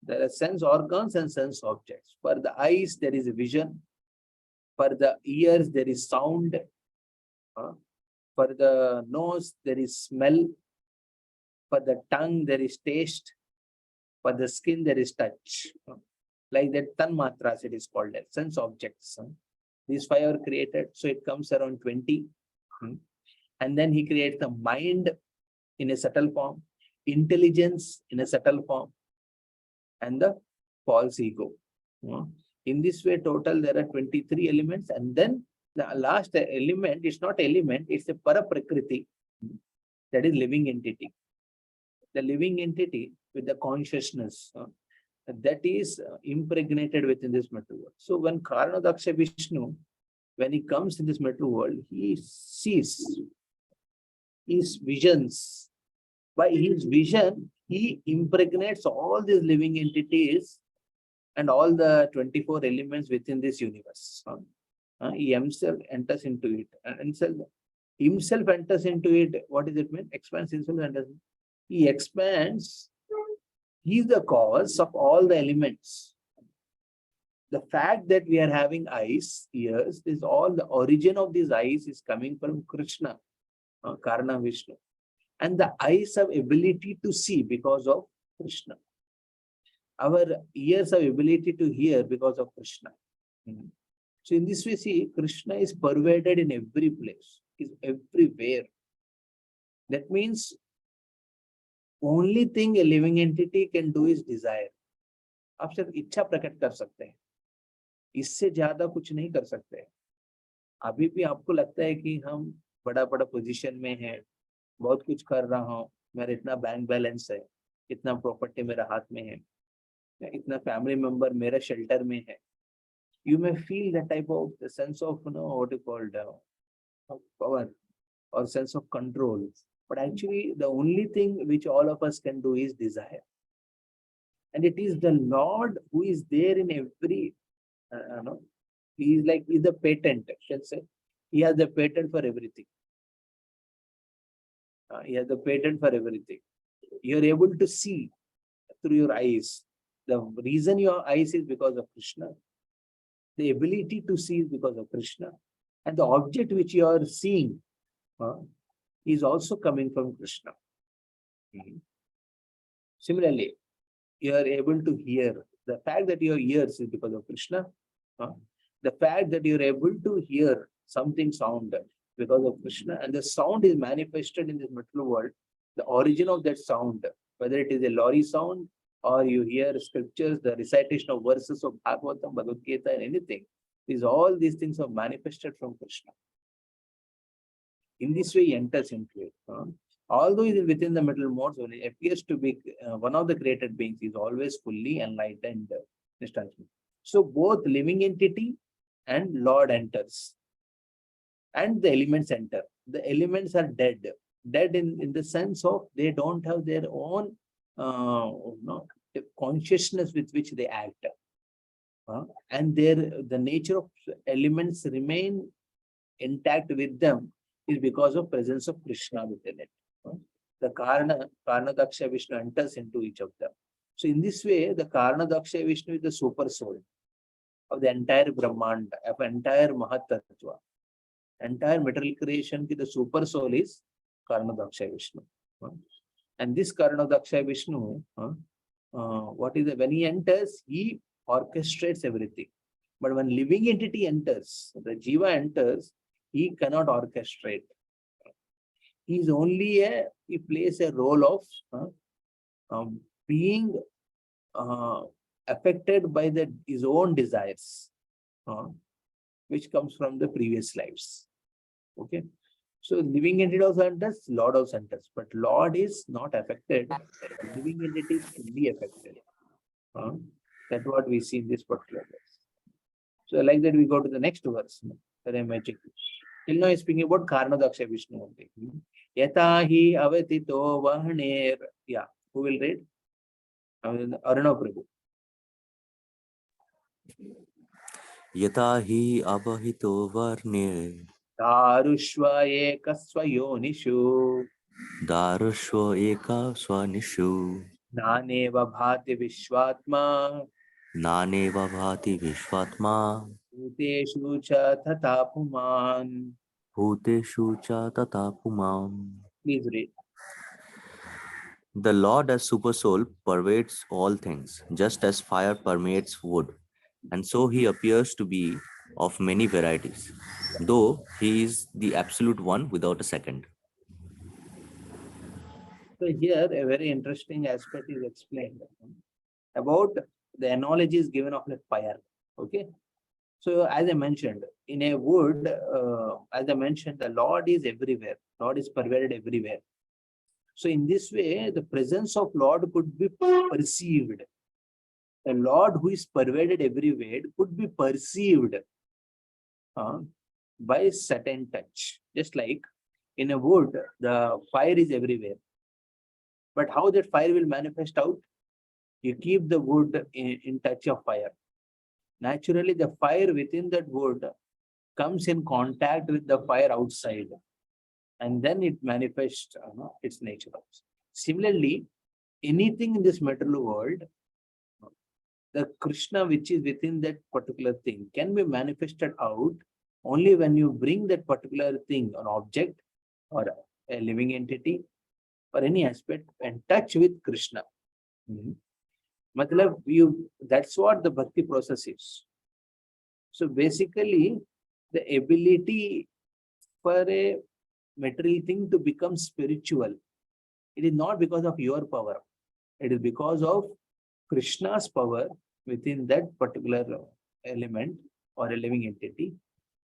Speaker 3: There are sense organs and sense objects. For the eyes, there is vision. For the ears, there is sound. For the nose, there is smell. For the tongue, there is taste. For the skin, there is touch. Like that, tanmatras, it is called as sense objects. These 5 are created, so it comes around 20. And then he creates the mind in a subtle form, intelligence in a subtle form, and the false ego. In this way, total there are 23 elements, and then the last element is not element, it's a paraprakriti, that is living entity. The living entity with the consciousness that is impregnated within this material world. So when Karanadaksha Vishnu, when he comes in this material world, he sees his visions. By his vision, he impregnates all these living entities and all the 24 elements within this universe. He himself enters into it, and himself enters into it. What does it mean? Expands himself, enters. He expands. He is the cause of all the elements. The fact that we are having eyes, ears, is all the origin of these eyes is coming from Krishna, Karna Vishnu. And the eyes have ability to see because of Krishna. Our ears have ability to hear because of Krishna. So in this way, see, Krishna is pervaded in every place, is everywhere. That means only thing a living entity can do is desire. आप सिर्फ इच्छा प्रकट कर सकते हैं, इससे ज्यादा कुछ नहीं कर सकते। अभी भी आपको लगता है कि हम बड़ा बड़ा पोजीशन में हैं, बहुत कुछ कर रहा हूँ, मेरा इतना बैंक बैलेंस है, इतना प्रॉपर्टी मेरा हाथ में है, इतना फैमिली मेंबर मेरा शेल्टर में है। You may feel that type of sense of, what you call power or sense of control. But actually, the only thing which all of us can do is desire. And it is the Lord who is there in every, he is like, he's the patent, I shall say. He has the patent for everything. He has the patent for everything. You're able to see through your eyes. The reason your eyes is because of Krishna. The ability to see is because of Krishna. And the object which you are seeing is also coming from Krishna. Similarly, you are able to hear. The fact that your ears is because of Krishna. The fact that you are able to hear something sound because of Krishna, and the sound is manifested in this material world. The origin of that sound, whether it is a lorry sound or you hear scriptures, the recitation of verses of Bhagavatam, Bhagavad Gita, and anything, is all these things are manifested from Krishna. In this way, he enters into it. Although he is within the middle modes, when he appears to be one of the created beings, he is always fully enlightened. So both living entity and Lord enters. And the elements enter. The elements are dead. Dead in the sense of they don't have their own consciousness with which they act. And the nature of elements remain intact with them is because of presence of Krishna within it. The Karnadaksha Vishnu enters into each of them. So in this way, the Karnadaksha Vishnu is the super soul of the entire Brahmanda, of entire Mahatattva. Entire material creation, the super soul is Karnadaksha Vishnu. And this Karnadaksha Vishnu, when he enters, he orchestrates everything. But when living entity enters, the Jiva enters, he cannot orchestrate. He is only he plays a role of being affected by his own desires, which comes from the previous lives. Okay. So living entity also enters, Lord also enters, but Lord is not affected. Living entity is fully affected. That's what we see in this particular verse. So like that, we go to the next verse. Very magic. Till now, he's speaking about Karnadaksha Vishnu only. Yata hi avatito vahner. Yeah, who will read? Aruna Prabhu.
Speaker 6: Yata hi abahito varne.
Speaker 3: Darushva ekasva yonishu.
Speaker 6: Darushva eka swanishu.
Speaker 3: Naneva bhati vishwatma.
Speaker 6: Naneva bhati vishwatma.
Speaker 3: Bhuteshu cha tata puman.
Speaker 6: Bhuteshu cha tata pumam.
Speaker 3: Please read.
Speaker 6: The Lord as Supersoul pervades all things, just as fire permeates wood, and so he appears to be of many varieties, though he is the absolute one without a second.
Speaker 3: So here a very interesting aspect is explained about the analogy is given of like fire. Okay. So as I mentioned, in a wood, as I mentioned, the Lord is everywhere. Lord is pervaded everywhere. So in this way, the presence of Lord could be perceived. The Lord who is pervaded everywhere could be perceived by certain touch. Just like in a wood, the fire is everywhere. But how that fire will manifest out? You keep the wood in touch of fire. Naturally, the fire within that wood comes in contact with the fire outside, and then it manifests its nature. Similarly, anything in this material world, the Krishna which is within that particular thing can be manifested out only when you bring that particular thing, an object or a living entity or any aspect, and touch with Krishna. Matlab, that's what the bhakti process is. So basically, the ability for a material thing to become spiritual, it is not because of your power. It is because of Krishna's power within that particular element or a living entity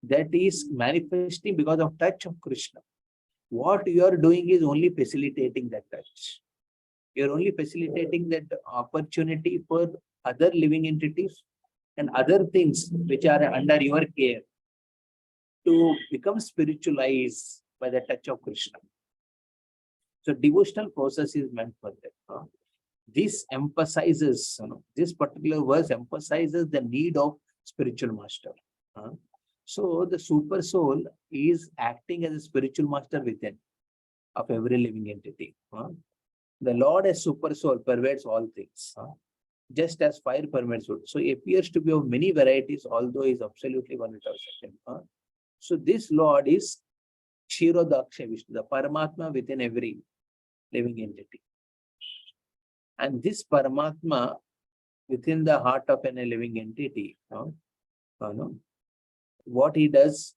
Speaker 3: that is manifesting because of touch of Krishna. What you are doing is only facilitating that touch. You're only facilitating that opportunity for other living entities and other things which are under your care to become spiritualized by the touch of Krishna. So devotional process is meant for that. This emphasizes, this particular verse emphasizes the need of spiritual master. So the super soul is acting as a spiritual master within of every living entity. The Lord as super soul pervades all things, just as fire pervades wood. So he appears to be of many varieties, although he is absolutely one without second. So this Lord is Kshirodaksha Vishnu, the Paramatma within every living entity. And this Paramatma within the heart of a living entity, what he does,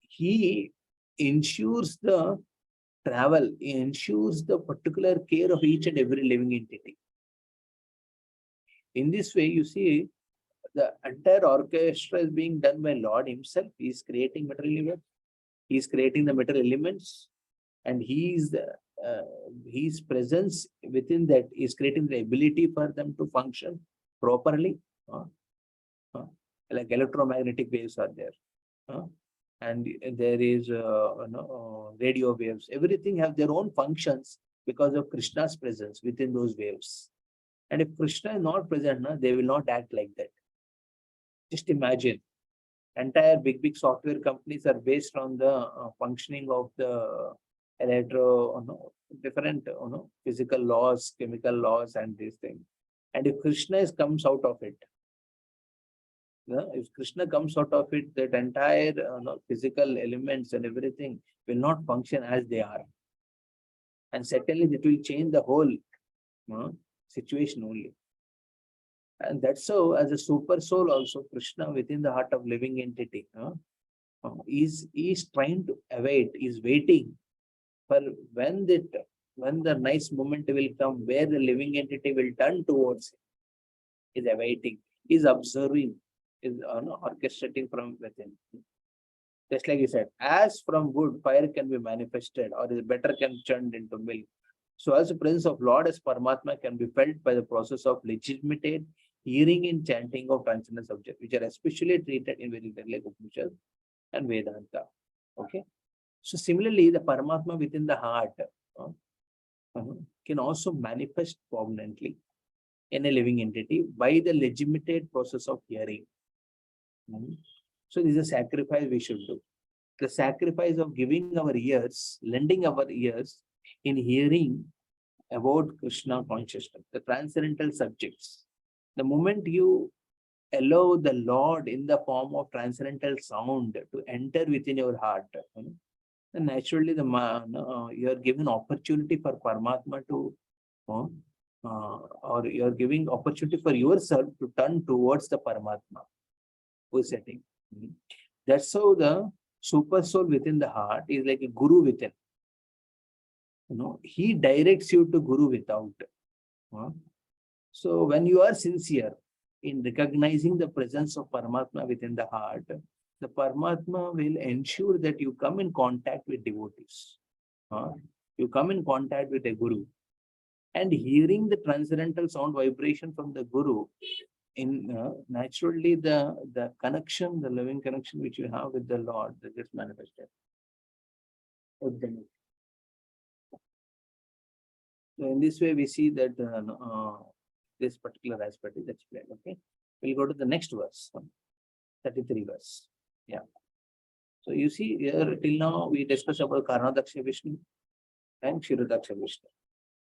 Speaker 3: he ensures the travel, he ensures the particular care of each and every living entity. In this way, you see, the entire orchestra is being done by Lord himself. He is creating material elements. He is creating the material elements, and his presence within that is creating the ability for them to function properly. Like electromagnetic waves are there. And there is radio waves. Everything have their own functions because of Krishna's presence within those waves. And if Krishna is not present, they will not act like that. Just imagine, entire big software companies are based on the functioning of the different physical laws, chemical laws, and these things. And if Krishna comes out of it, if Krishna comes out of it, that entire physical elements and everything will not function as they are. And certainly it will change the whole situation only. And that's so, as a super soul also, Krishna within the heart of living entity is trying to await, is waiting for when the nice moment will come where the living entity will turn towards him. Is awaiting, is observing, is orchestrating from within. Just like you said, as from wood, fire can be manifested, or is better can turned into milk. So as the presence of Lord as Paramatma can be felt by the process of legitimate hearing and chanting of transcendental subjects, which are especially treated in very like Upanishad and Vedanta. Okay. So similarly, the Paramatma within the heart can also manifest prominently in a living entity by the legitimate process of hearing. So this is a sacrifice we should do. The sacrifice of giving our ears, lending our ears in hearing about Krishna consciousness, the transcendental subjects. The moment you allow the Lord in the form of transcendental sound to enter within your heart, then naturally you are given opportunity for Paramatma to, or you are giving opportunity for yourself to turn towards the Paramatma who is setting. That's how the super soul within the heart is like a guru within. He directs you to guru without. So when you are sincere in recognizing the presence of Paramatma within the heart, the Paramatma will ensure that you come in contact with devotees. You come in contact with a guru, and hearing the transcendental sound vibration from the guru, in naturally the connection, the living connection which you have with the Lord, that gets manifested. Okay. So in this way, we see that this particular aspect is explained. Okay, we'll go to the next verse, 33 verse. Yeah. So you see here till now we discussed about Karnadaksha Vishnu and Kshirodaksha Vishnu.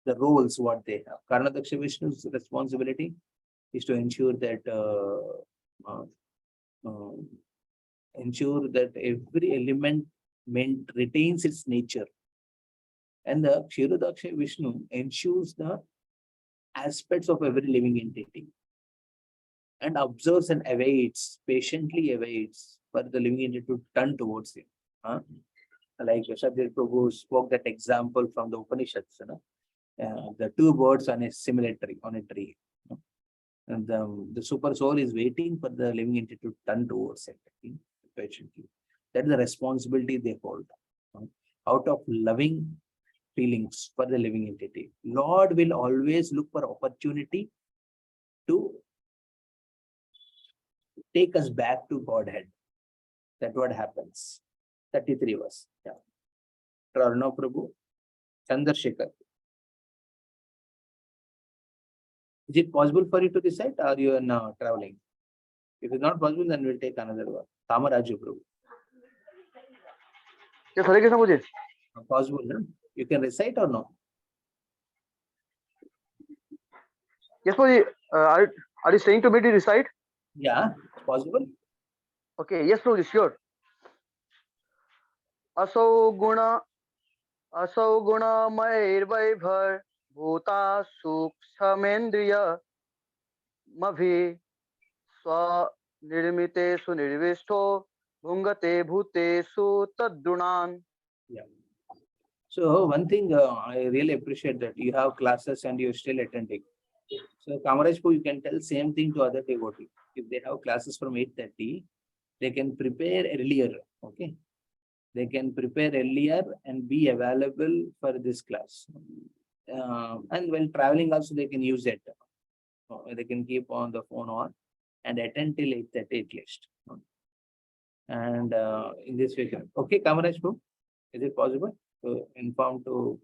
Speaker 3: The roles what they have. Karnadaksha Vishnu's responsibility is to ensure that every element retains its nature. And the Kshirodaksha Vishnu ensures the aspects of every living entity and observes and patiently awaits for the living entity to turn towards him. Like Shabir Prabhu spoke that example from the Upanishads, the two birds on a similar tree, on a tree. And the super soul is waiting for the living entity to turn towards it patiently. That is the responsibility they hold. Out of loving feelings for the living entity, Lord will always look for opportunity to take us back to Godhead. That's what happens. 33 verse. Yeah. Arnav Prabhu, Chandrasekhar. Is it possible for you to recite, or you are now traveling? If it's not possible, then we'll take another one. Kamaraju Prabhu.
Speaker 7: Yes, Hare Krishna Puji.
Speaker 3: Possible, no? You can recite or no?
Speaker 7: Yes, Puji. Are you saying to me to recite?
Speaker 3: Yeah, it's possible.
Speaker 7: Okay, yes, Puji, sure. असौ गुणमयैर्वैभर भूता सूक्ष्मेन्द्रिय मभि स्वनिर्मितेषु निर्विष्टो भुङ्गते भूतेषु तद्गुणान्.
Speaker 3: Yeah. So one thing I really appreciate that you have classes and you're still attending. So Kamarajpu, you can tell same thing to other devotees. If they have classes from 8:30, they can prepare earlier. Okay. They can prepare earlier and be available for this class. And while traveling also they can use it. They can keep on the phone on and attend till 8:30 at least. And in this way, okay, Kamarajpu, is it possible to inform to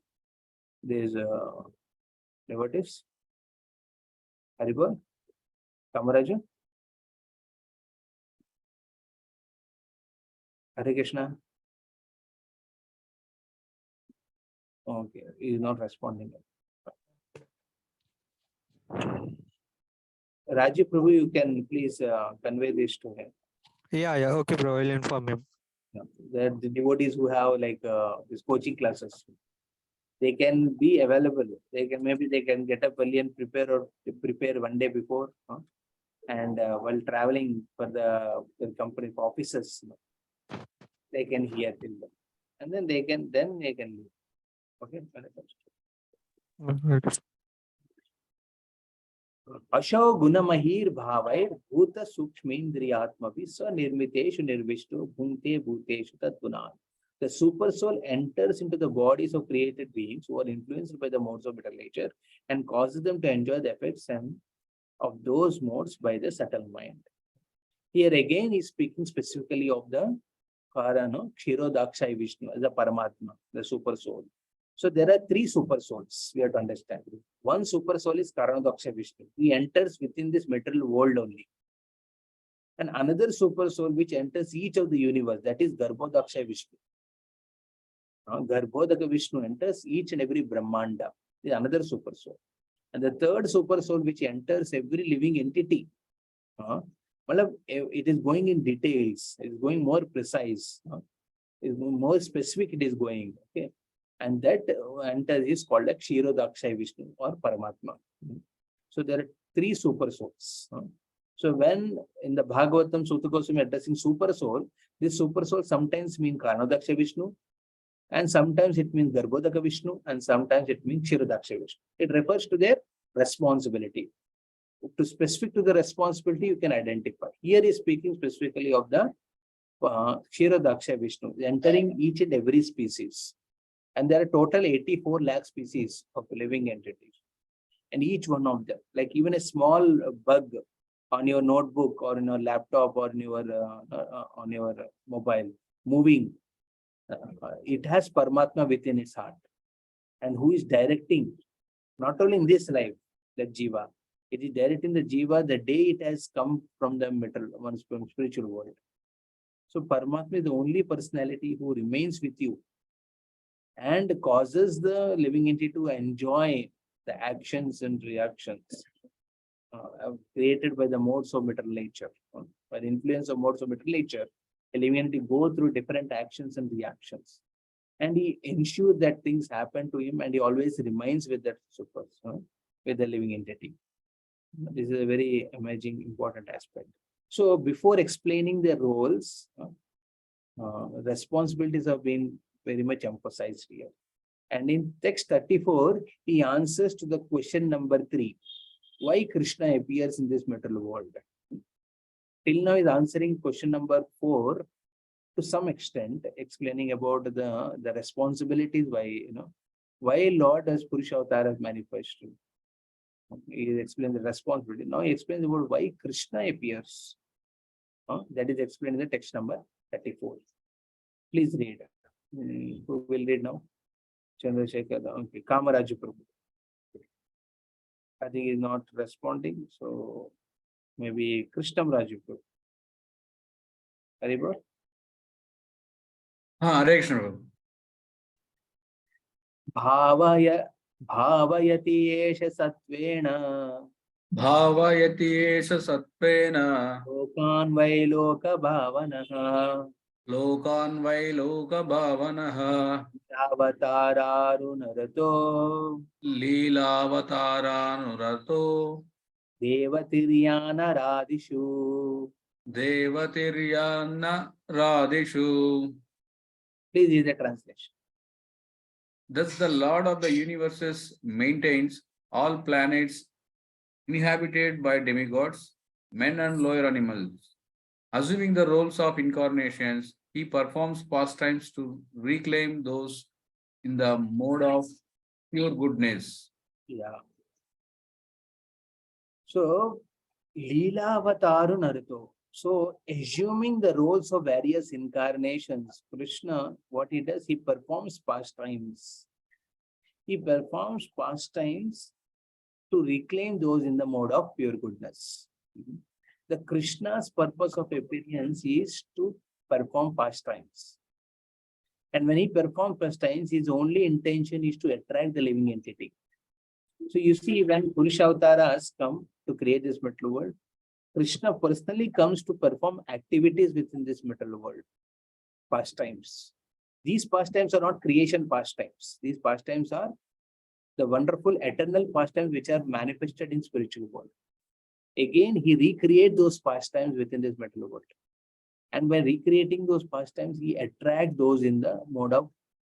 Speaker 3: these devotees? Haribol, Kamaraju, Hare Krishna. Okay, he is not responding. Rajiv Prabhu, you can please convey this to him.
Speaker 1: Yeah, okay, bro. I'll inform him.
Speaker 3: The devotees who have like these coaching classes, they can be available. They can get up early and prepare one day before, and while traveling for the company offices, they can hear till them, and then they can leave. Okay. Asho gunamahir bhavair bhuta sukshmendriyatmavi nirmiteshu nirvishtu bhunte bhuteshu tadgunan. The super soul enters into the bodies of created beings who are influenced by the modes of material nature and causes them to enjoy the effects of those modes by the subtle mind. Here again, he is speaking specifically of the Kshirodaksha Vishnu as a Paramatma, the super soul. So there are three super souls we have to understand. One super soul is Karnadaksha Vishnu. He enters within this material world only. And another super soul which enters each of the universe, that is Garbhodaksha Vishnu. Garbhodaka Vishnu enters each and every Brahmanda. Is another super soul. And the third super soul which enters every living entity. It is going in details. It is going more precise. It is more specific. It is going. Okay. And that is called a Kshirodaksha Vishnu or Paramatma. So there are three super souls. So when in the Bhagavatam Sutta Goswami addressing super soul, this super soul sometimes means Karnadaksha Vishnu, and sometimes it means Garbhodaka Vishnu, and sometimes it means Kshirodaksha Vishnu. It refers to their responsibility. To specific to the responsibility, you can identify. Here is speaking specifically of the Kshirodaksha Vishnu, entering each and every species. And there are total 84 lakh species of living entities. And each one of them, like even a small bug on your notebook or in your laptop or in your on your mobile moving, it has Paramatma within its heart. And who is directing, not only in this life, the Jiva, it is directing the Jiva the day it has come from the from spiritual world. So Paramatma is the only personality who remains with you and causes the living entity to enjoy the actions and reactions created by the modes of material nature. By the influence of modes of material nature, a living entity go through different actions and reactions. And he ensures that things happen to him and he always remains with that super, with the living entity. This is a very emerging important aspect. So before explaining their roles, responsibilities have been very much emphasized here. And in text 34, he answers to the question number 3. Why Krishna appears in this material world? Till now is answering question number 4 to some extent, explaining about the responsibilities why Lord as Purusha Avatar has manifested. He explains the responsibility. Now he explains about why Krishna appears. That is explained in the text number 34. Please read. Who will read now? Chandrasekhar. Okay, Kamaraju Prabhu. I think he's not responding, so maybe Krishnam Raju Prabhu. Haribol?
Speaker 8: Hare Krishna Prabhu.
Speaker 3: भावयति एष सत्त्वेन
Speaker 8: भावयति एष सत्त्वेन
Speaker 3: लोकान् वै लोकभावनः
Speaker 8: लोकान् वै लोकभावनः
Speaker 3: अवतारारुणरतो
Speaker 8: लीलावतारानुरतो
Speaker 3: देवतिर्यानरादिषु.
Speaker 8: देवतिर्यान्नरादिषु.
Speaker 3: Please read the translation.
Speaker 8: Thus the Lord of the universes maintains all planets inhabited by demigods, men and lower animals. Assuming the roles of incarnations, he performs pastimes to reclaim those in the mode of pure goodness.
Speaker 3: Yeah. So, Leela Avataru Naruto. So, assuming the roles of various incarnations, Krishna, what he does, he performs pastimes. He performs pastimes to reclaim those in the mode of pure goodness. The Krishna's purpose of appearance is to perform pastimes. And when he performs pastimes, his only intention is to attract the living entity. So you see, when Purusha Avataras come to create this material world, Krishna personally comes to perform activities within this material world, pastimes. These pastimes are not creation pastimes. These pastimes are the wonderful eternal pastimes which are manifested in spiritual world. Again, he recreates those pastimes within this material world. And by recreating those pastimes, he attracts those in the mode of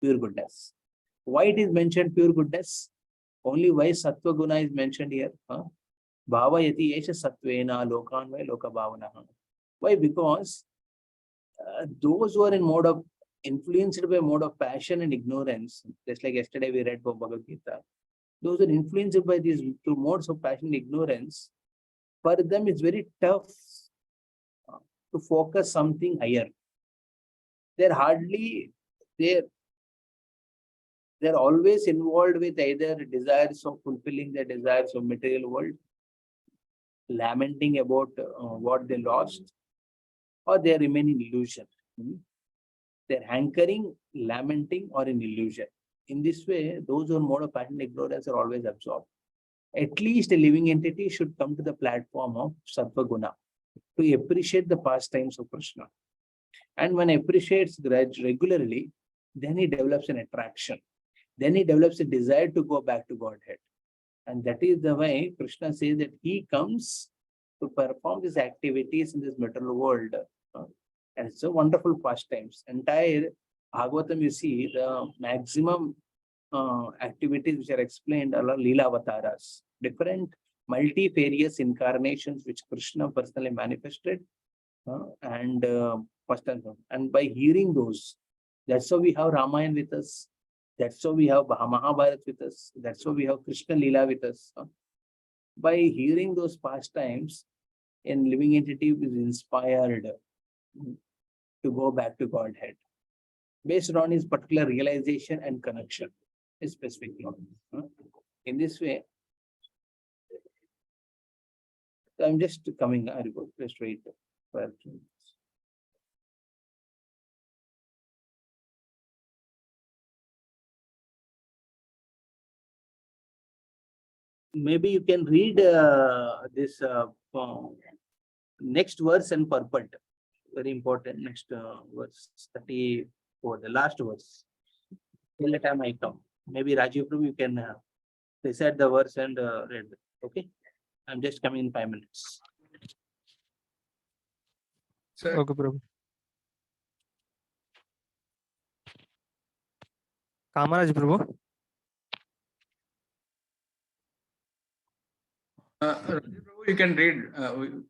Speaker 3: pure goodness. Why it is mentioned pure goodness? Only why Sattva Guna is mentioned here. Bhavayati esha sattvena lokan vai loka bhavanaha. Why? Because those who are in mode of influenced by mode of passion and ignorance, just like yesterday we read from Bhagavad Gita, those are influenced by these two modes of passion and ignorance. For them, it's very tough to focus something higher. They're always involved with either desires of fulfilling the desires of material world, lamenting about what they lost, or they remain in illusion. They're hankering, lamenting, or in illusion. In this way, those who are mode of passion and ignorance are always absorbed. At least a living entity should come to the platform of Sattva Guna to appreciate the pastimes of Krishna. And when he appreciates regularly, then he develops an attraction. Then he develops a desire to go back to Godhead. And that is the way Krishna says that he comes to perform these activities in this material world. And it's a wonderful pastimes. Entire Bhagavatam, you see, the maximum activities which are explained are Leela Avataras, different multifarious incarnations which Krishna personally manifested. And by hearing those, that's how we have Ramayana with us. That's why we have Mahabharata with us. That's why we have Krishna Leela with us. By hearing those pastimes, a living entity is inspired to go back to Godhead based on his particular realization and connection, his specific law. In this way, I'm just coming, I'll go straight for 2 minutes. Maybe you can read this next verse and purport. Very important. Next verse 34, the last verse. Till the time I come. Maybe Rajiv Prabhu, you can recite the verse and read. Okay. I'm just coming in 5 minutes.
Speaker 8: Sir,
Speaker 1: Okay, Prabhu. Kamaraj, Prabhu.
Speaker 8: Rajiv Prabhu, you can read.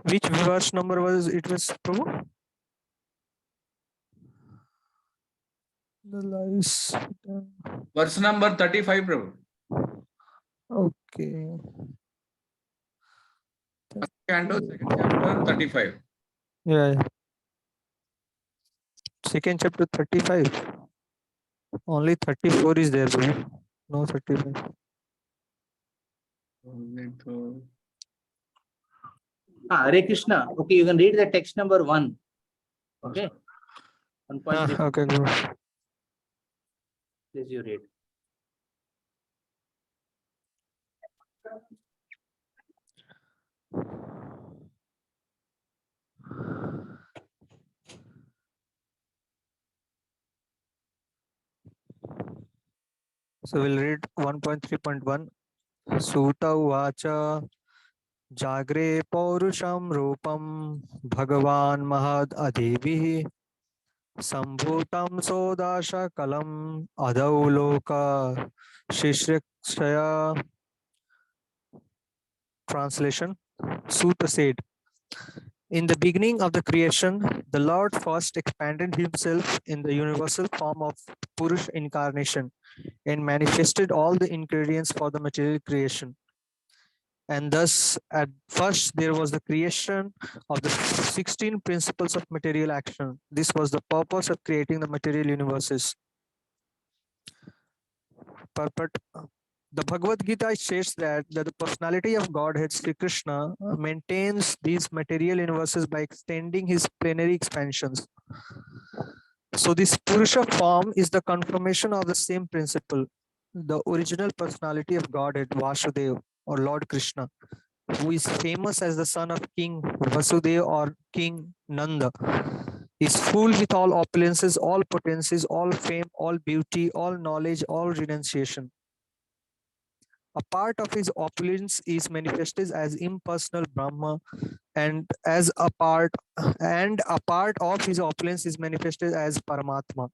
Speaker 1: Which verse number was it, was Prabhu? The lies.
Speaker 8: Verse number 35, Prabhu.
Speaker 1: Okay.
Speaker 8: Canto, 2nd chapter, 35.
Speaker 1: Yeah. Second chapter 35. Only 34 is there, Prabhu. No 35.
Speaker 3: Hare Krishna. Okay, you can read the text number 1. Okay. 1.3.
Speaker 1: Okay, Prabhu.
Speaker 3: Please you read.
Speaker 1: So we'll read 1.3.1. Suta Uvacha Jagre Paurusham Rupam Bhagavan Mahad Adhivihi Sambhutam Sodasha Kalam Adauloka Shishrakshaya. Translation. Suta said, in the beginning of the creation, the Lord first expanded himself in the universal form of Purush incarnation and manifested all the ingredients for the material creation. And thus, at first, there was the creation of the 16 principles of material action. This was the purpose of creating the material universes. But the Bhagavad Gita states that the personality of Godhead, Sri Krishna, maintains these material universes by extending his plenary expansions. So this Purusha form is the confirmation of the same principle. The original personality of Godhead, Vasudeva, or Lord Krishna, who is famous as the son of King Vasudeva or King Nanda, is full with all opulences, all potencies, all fame, all beauty, all knowledge, all renunciation. A part of his opulence is manifested as impersonal Brahma, and a part of his opulence is manifested as Paramatma.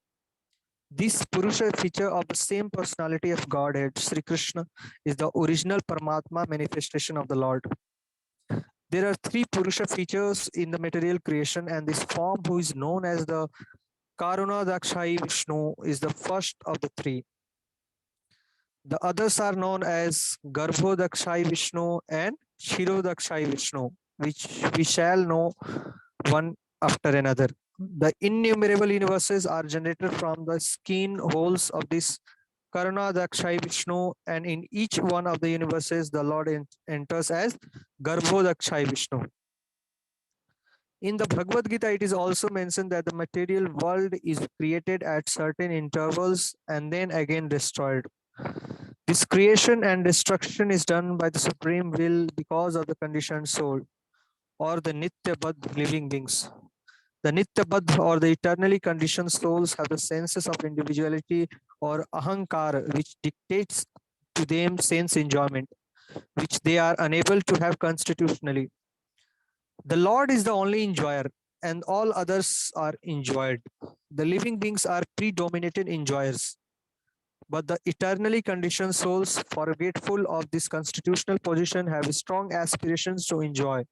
Speaker 1: This Purusha feature of the same personality of Godhead, Sri Krishna, is the original Paramatma manifestation of the Lord. There are 3 Purusha features in the material creation, and this form, who is known as the Karuna Dakshai Vishnu, is the first of the 3. The others are known as Garbho Dakshai Vishnu and Shiro Dakshai Vishnu, which we shall know one after another. The innumerable universes are generated from the skin holes of this Karuna Dakshai Vishnu, and in each one of the universes, the Lord enters as Garbho Dakshai Vishnu. In the Bhagavad Gita, it is also mentioned that the material world is created at certain intervals and then again destroyed. This creation and destruction is done by the supreme will because of the conditioned soul, or the Nitya-Badh living beings. The Nitya-Badh, or the eternally conditioned souls, have the senses of individuality or ahankara, which dictates to them sense enjoyment, which they are unable to have constitutionally. The Lord is the only enjoyer, and all others are enjoyed. The living beings are predominated enjoyers, but the eternally conditioned souls, forgetful of this constitutional position, have strong aspirations to enjoy.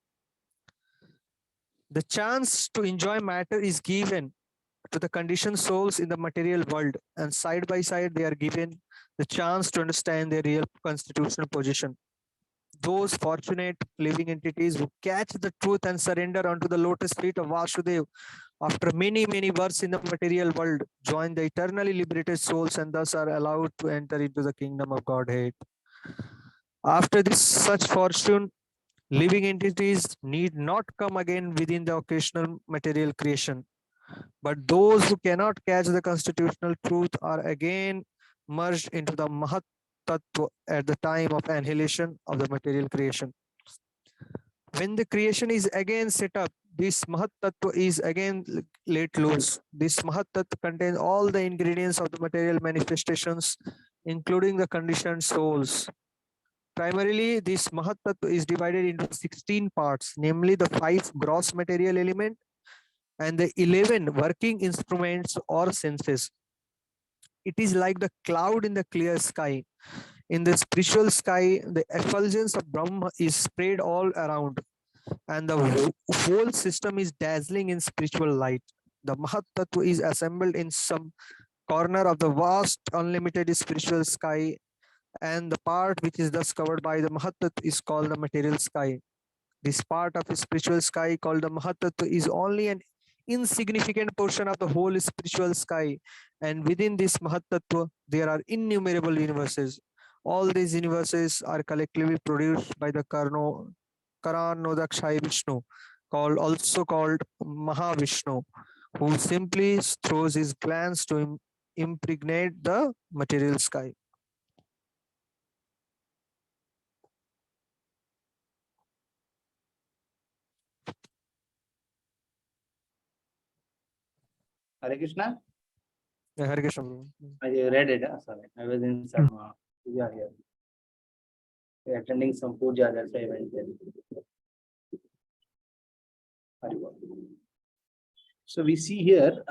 Speaker 1: The chance to enjoy matter is given to the conditioned souls in the material world, and side by side they are given the chance to understand their real constitutional position. Those fortunate living entities who catch the truth and surrender unto the lotus feet of Vasudev after many, many births in the material world join the eternally liberated souls and thus are allowed to enter into the kingdom of Godhead. After this such fortune, living entities need not come again within the occasional material creation, but those who cannot catch the constitutional truth are again merged into the Mahat Tattva at the time of annihilation of the material creation. When the creation is again set up, this Mahat Tattva is again let loose. This Mahat Tattva contains all the ingredients of the material manifestations, including the conditioned souls. Primarily, this Mahat Tattva is divided into 16 parts, namely the 5 gross material elements and the 11 working instruments or senses. It is like the cloud in the clear sky. In the spiritual sky, the effulgence of Brahma is spread all around, and the whole system is dazzling in spiritual light. The Mahat Tattva is assembled in some corner of the vast, unlimited spiritual sky, and the part which is thus covered by the Mahat Tattva is called the material sky. This part of the spiritual sky called the Mahat Tattva is only an insignificant portion of the whole spiritual sky, and within this Mahat Tattva, there are innumerable universes. All these universes are collectively produced by the Karanodakshai Vishnu, also called Mahavishnu, who simply throws his glance to impregnate the material sky.
Speaker 3: Hare Krishna.
Speaker 1: Hare Krishna, Prabhu.
Speaker 3: I read it. Sorry, I was in some puja here. We're attending some puja, that's why I went there. Hare Bol. So we see here,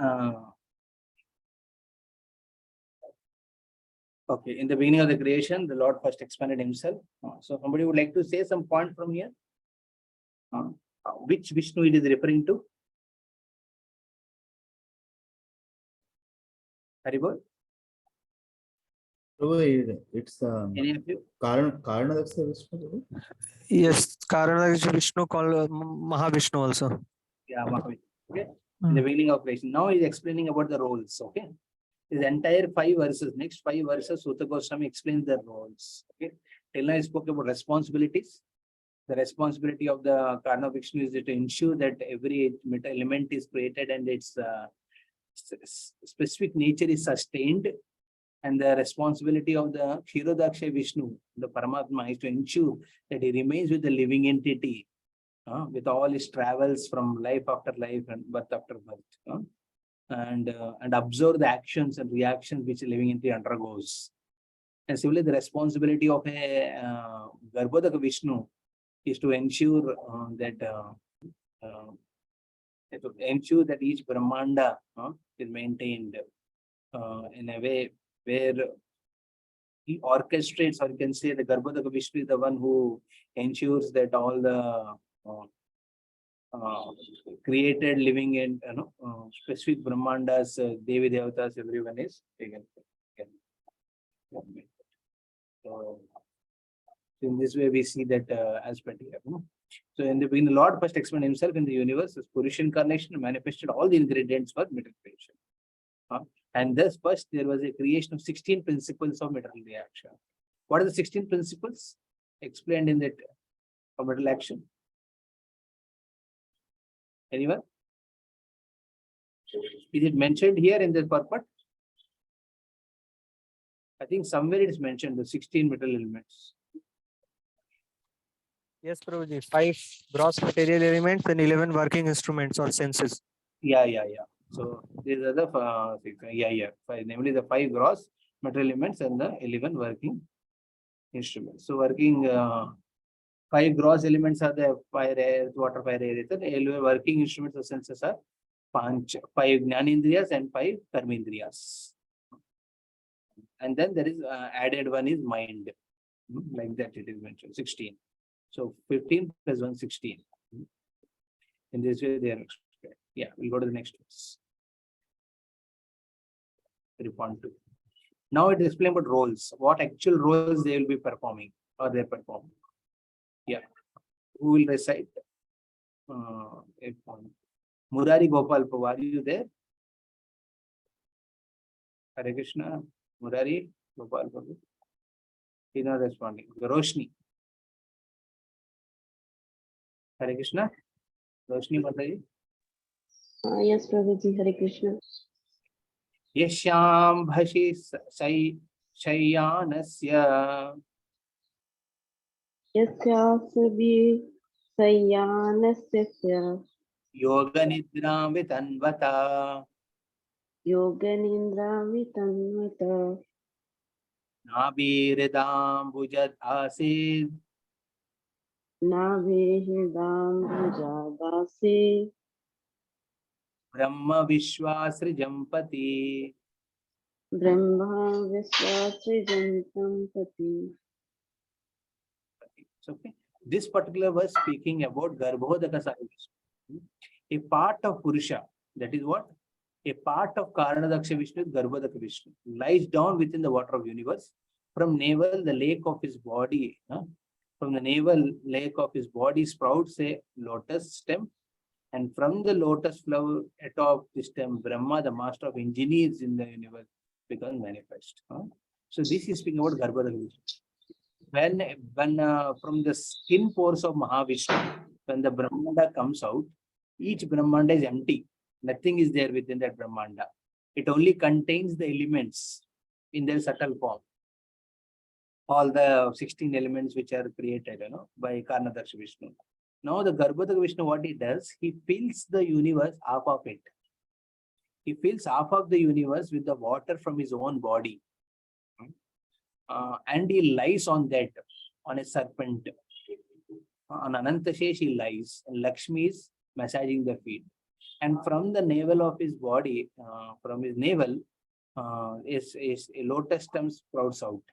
Speaker 3: okay, in the beginning of the creation, the Lord first expanded himself. So somebody would like to say some point from here? Which Vishnu it is referring to? Hare Bol.
Speaker 4: It's
Speaker 3: Any of you?
Speaker 4: Karanadaksha Vishnu.
Speaker 1: Yes, Karanadaksha Vishnu called Mahavishnu also.
Speaker 3: Yeah, Mahavishnu. Okay. In the beginning of creation. Now he's explaining about the roles. Okay. His entire 5 verses, next 5 verses, Sutta Goswami explains the roles. Okay. Till now, I spoke about responsibilities. The responsibility of the Karna Vishnu is to ensure that every element is created and its specific nature is sustained. And the responsibility of the Kshirodaksha Vishnu, the Paramatma, is to ensure that he remains with the living entity, with all his travels from life after life and birth after birth, and observe the actions and reactions which a living entity undergoes. And similarly, the responsibility of a Garbhodaka Vishnu is to ensure that each Brahmanda is maintained in a way where he orchestrates, or you can say the Garbhodaka Vishnu is the one who ensures that all the created living and specific Brahmandas, Devi Devatas, everyone is taken. So in this way, we see that aspect here. So in the beginning, the Lord first explained himself in the universe as Purusha incarnation, manifested all the ingredients for material creation. And thus first there was a creation of 16 principles of material reaction. What are the 16 principles explained in that of material action? Anyone? Is it mentioned here in the purport? I think somewhere it is mentioned, the 16 material elements.
Speaker 1: Yes, Prabhuji. 5 gross material elements and 11 working instruments or senses.
Speaker 3: Yeah. So these are the namely the 5 gross material elements and the 11 working instruments. So working 5 gross elements are the fire, air, water, fire, air, ether. Working instruments of senses are 5 Jnanendriyas and 5 Karmendriyas. And then there is added one is mind. Like that it is mentioned, 16. So 15 plus 1, 16. In this way they are explained. Yeah, we'll go to the next verse. 3.2. Now it is explained about roles. What actual roles they will be performing or they perform. Yeah. Who will recite? Murari Gopal Pawar, are you there? Hare Krishna. Murari Gopal Pawar. He's not responding. Roshni. Hare Krishna. Roshni Mataji.
Speaker 9: Yes, Prabhuji, Hare Krishna.
Speaker 3: Yashyam bhashi shayanasya
Speaker 9: Yasyasabhi Sayanasya
Speaker 3: yoga nidram vitanvata
Speaker 9: Yoganindra Vitamata
Speaker 3: nabhiridam bhujadhasid
Speaker 9: Navehidam Bhujadasi
Speaker 3: brahma vishwasrijampati.
Speaker 9: Brahma Viswasrijantampati.
Speaker 3: Okay. This particular verse speaking about Garbhodaka Vishnu. A part of Purusha, that is what? A part of Karanadaksha Vishnu, Garbhodaka Vishnu, lies down within the water of universe. From navel, the lake of his body, from the navel lake of his body sprouts a lotus stem. And from the lotus flower atop the stem, Brahma, the master of engineers in the universe, becomes manifest. So this is speaking about Garbhodaka Vishnu. When from the skin pores of Mahavishnu, when the Brahmanda comes out, each Brahmanda is empty. Nothing is there within that Brahmanda. It only contains the elements in their subtle form. All the 16 elements which are created, by Karnadaksha Vishnu. Now the Garbhodaka Vishnu, what he does, he fills the universe, half of it. He fills half of the universe with the water from his own body. And he lies on that, on a serpent. On Anantashesh he lies, and Lakshmi is massaging the feet. And from the navel of his body, from his navel, is a lotus stem sprouts out.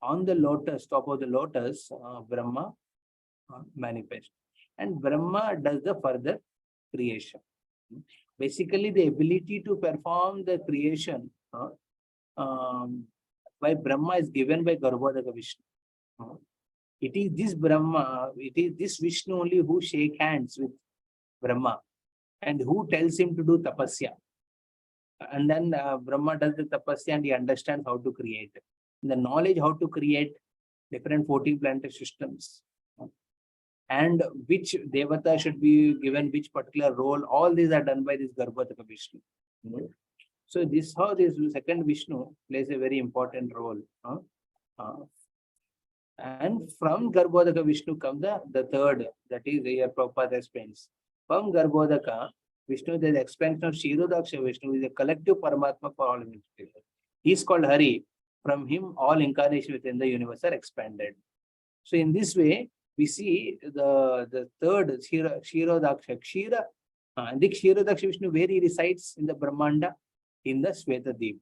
Speaker 3: On the lotus, top of the lotus, Brahma manifests. And Brahma does the further creation. Basically, the ability to perform the creation by Brahma is given by Garbhodaka Vishnu. It is this Brahma, it is this Vishnu only who shake hands with Brahma and who tells him to do tapasya. And then Brahma does the tapasya and he understands how to create. The knowledge how to create different 14 planetary systems and which Devata should be given which particular role, all these are done by this Garbhodaka Vishnu. So this how this second Vishnu plays a very important role. And from Garbhodaka Vishnu comes the third, that is here Prabhupada explains. From Garbhodaka Vishnu, there is expansion of Kshirodaksha Vishnu, is a collective Paramatma for all entities. He is called Hari. From him, all incarnations within the universe are expanded. So in this way, we see the third Kshirodaksha. The Kshirodaksha Vishnu, where he resides in the Brahmanda, in the Shvetadip.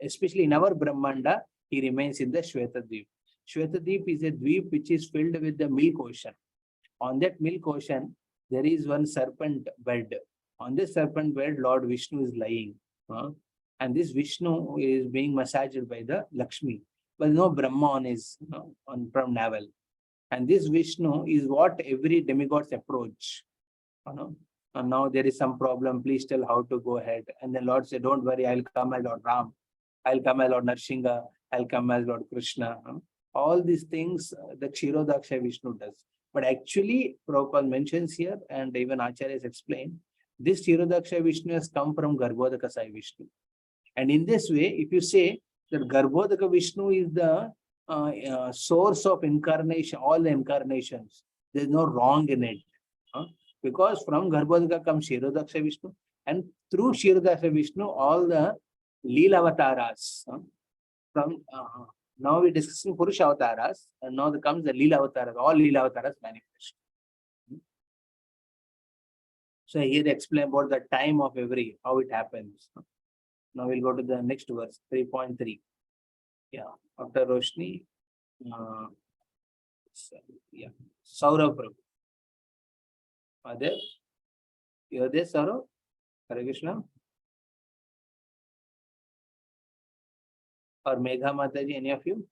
Speaker 3: Especially in our Brahmanda, he remains in the Shvetadip. Shvetadip is a dweep which is filled with the milk ocean. On that milk ocean, there is one serpent bed. On this serpent bed, Lord Vishnu is lying. And this Vishnu is being massaged by the Lakshmi. But no Brahma on his from navel. And this Vishnu is what every demigod's approach. And now there is some problem, please tell how to go ahead. And the Lord said, don't worry, I'll come as Lord Ram. I'll come as Lord Narsingha. I'll come as Lord Krishna. All these things the Kshirodaksha Vishnu does. But actually, Prabhupada mentions here, and even Acharyas explained, this Kshirodaksha Vishnu has come from Garbhodaka Sai Vishnu. And in this way, if you say that Garbhodaka Vishnu is the source of incarnation, all the incarnations, there is no wrong in it. Because from Garbhodaka comes Kshirodaksha Vishnu, and through Kshirodaksha Vishnu, all the Leela Avataras, from Now we're discussing Purusha avatars, and now comes the Leela avatars, all Leela avatars manifest. So here explain about the time of every, how it happens. Now we'll go to the next verse, 3.3. Yeah, after Roshni, yeah, Saurav Prabhu. Are there? You are there, Saurav? Hare Krishna? Or Megha Mataji, any of you?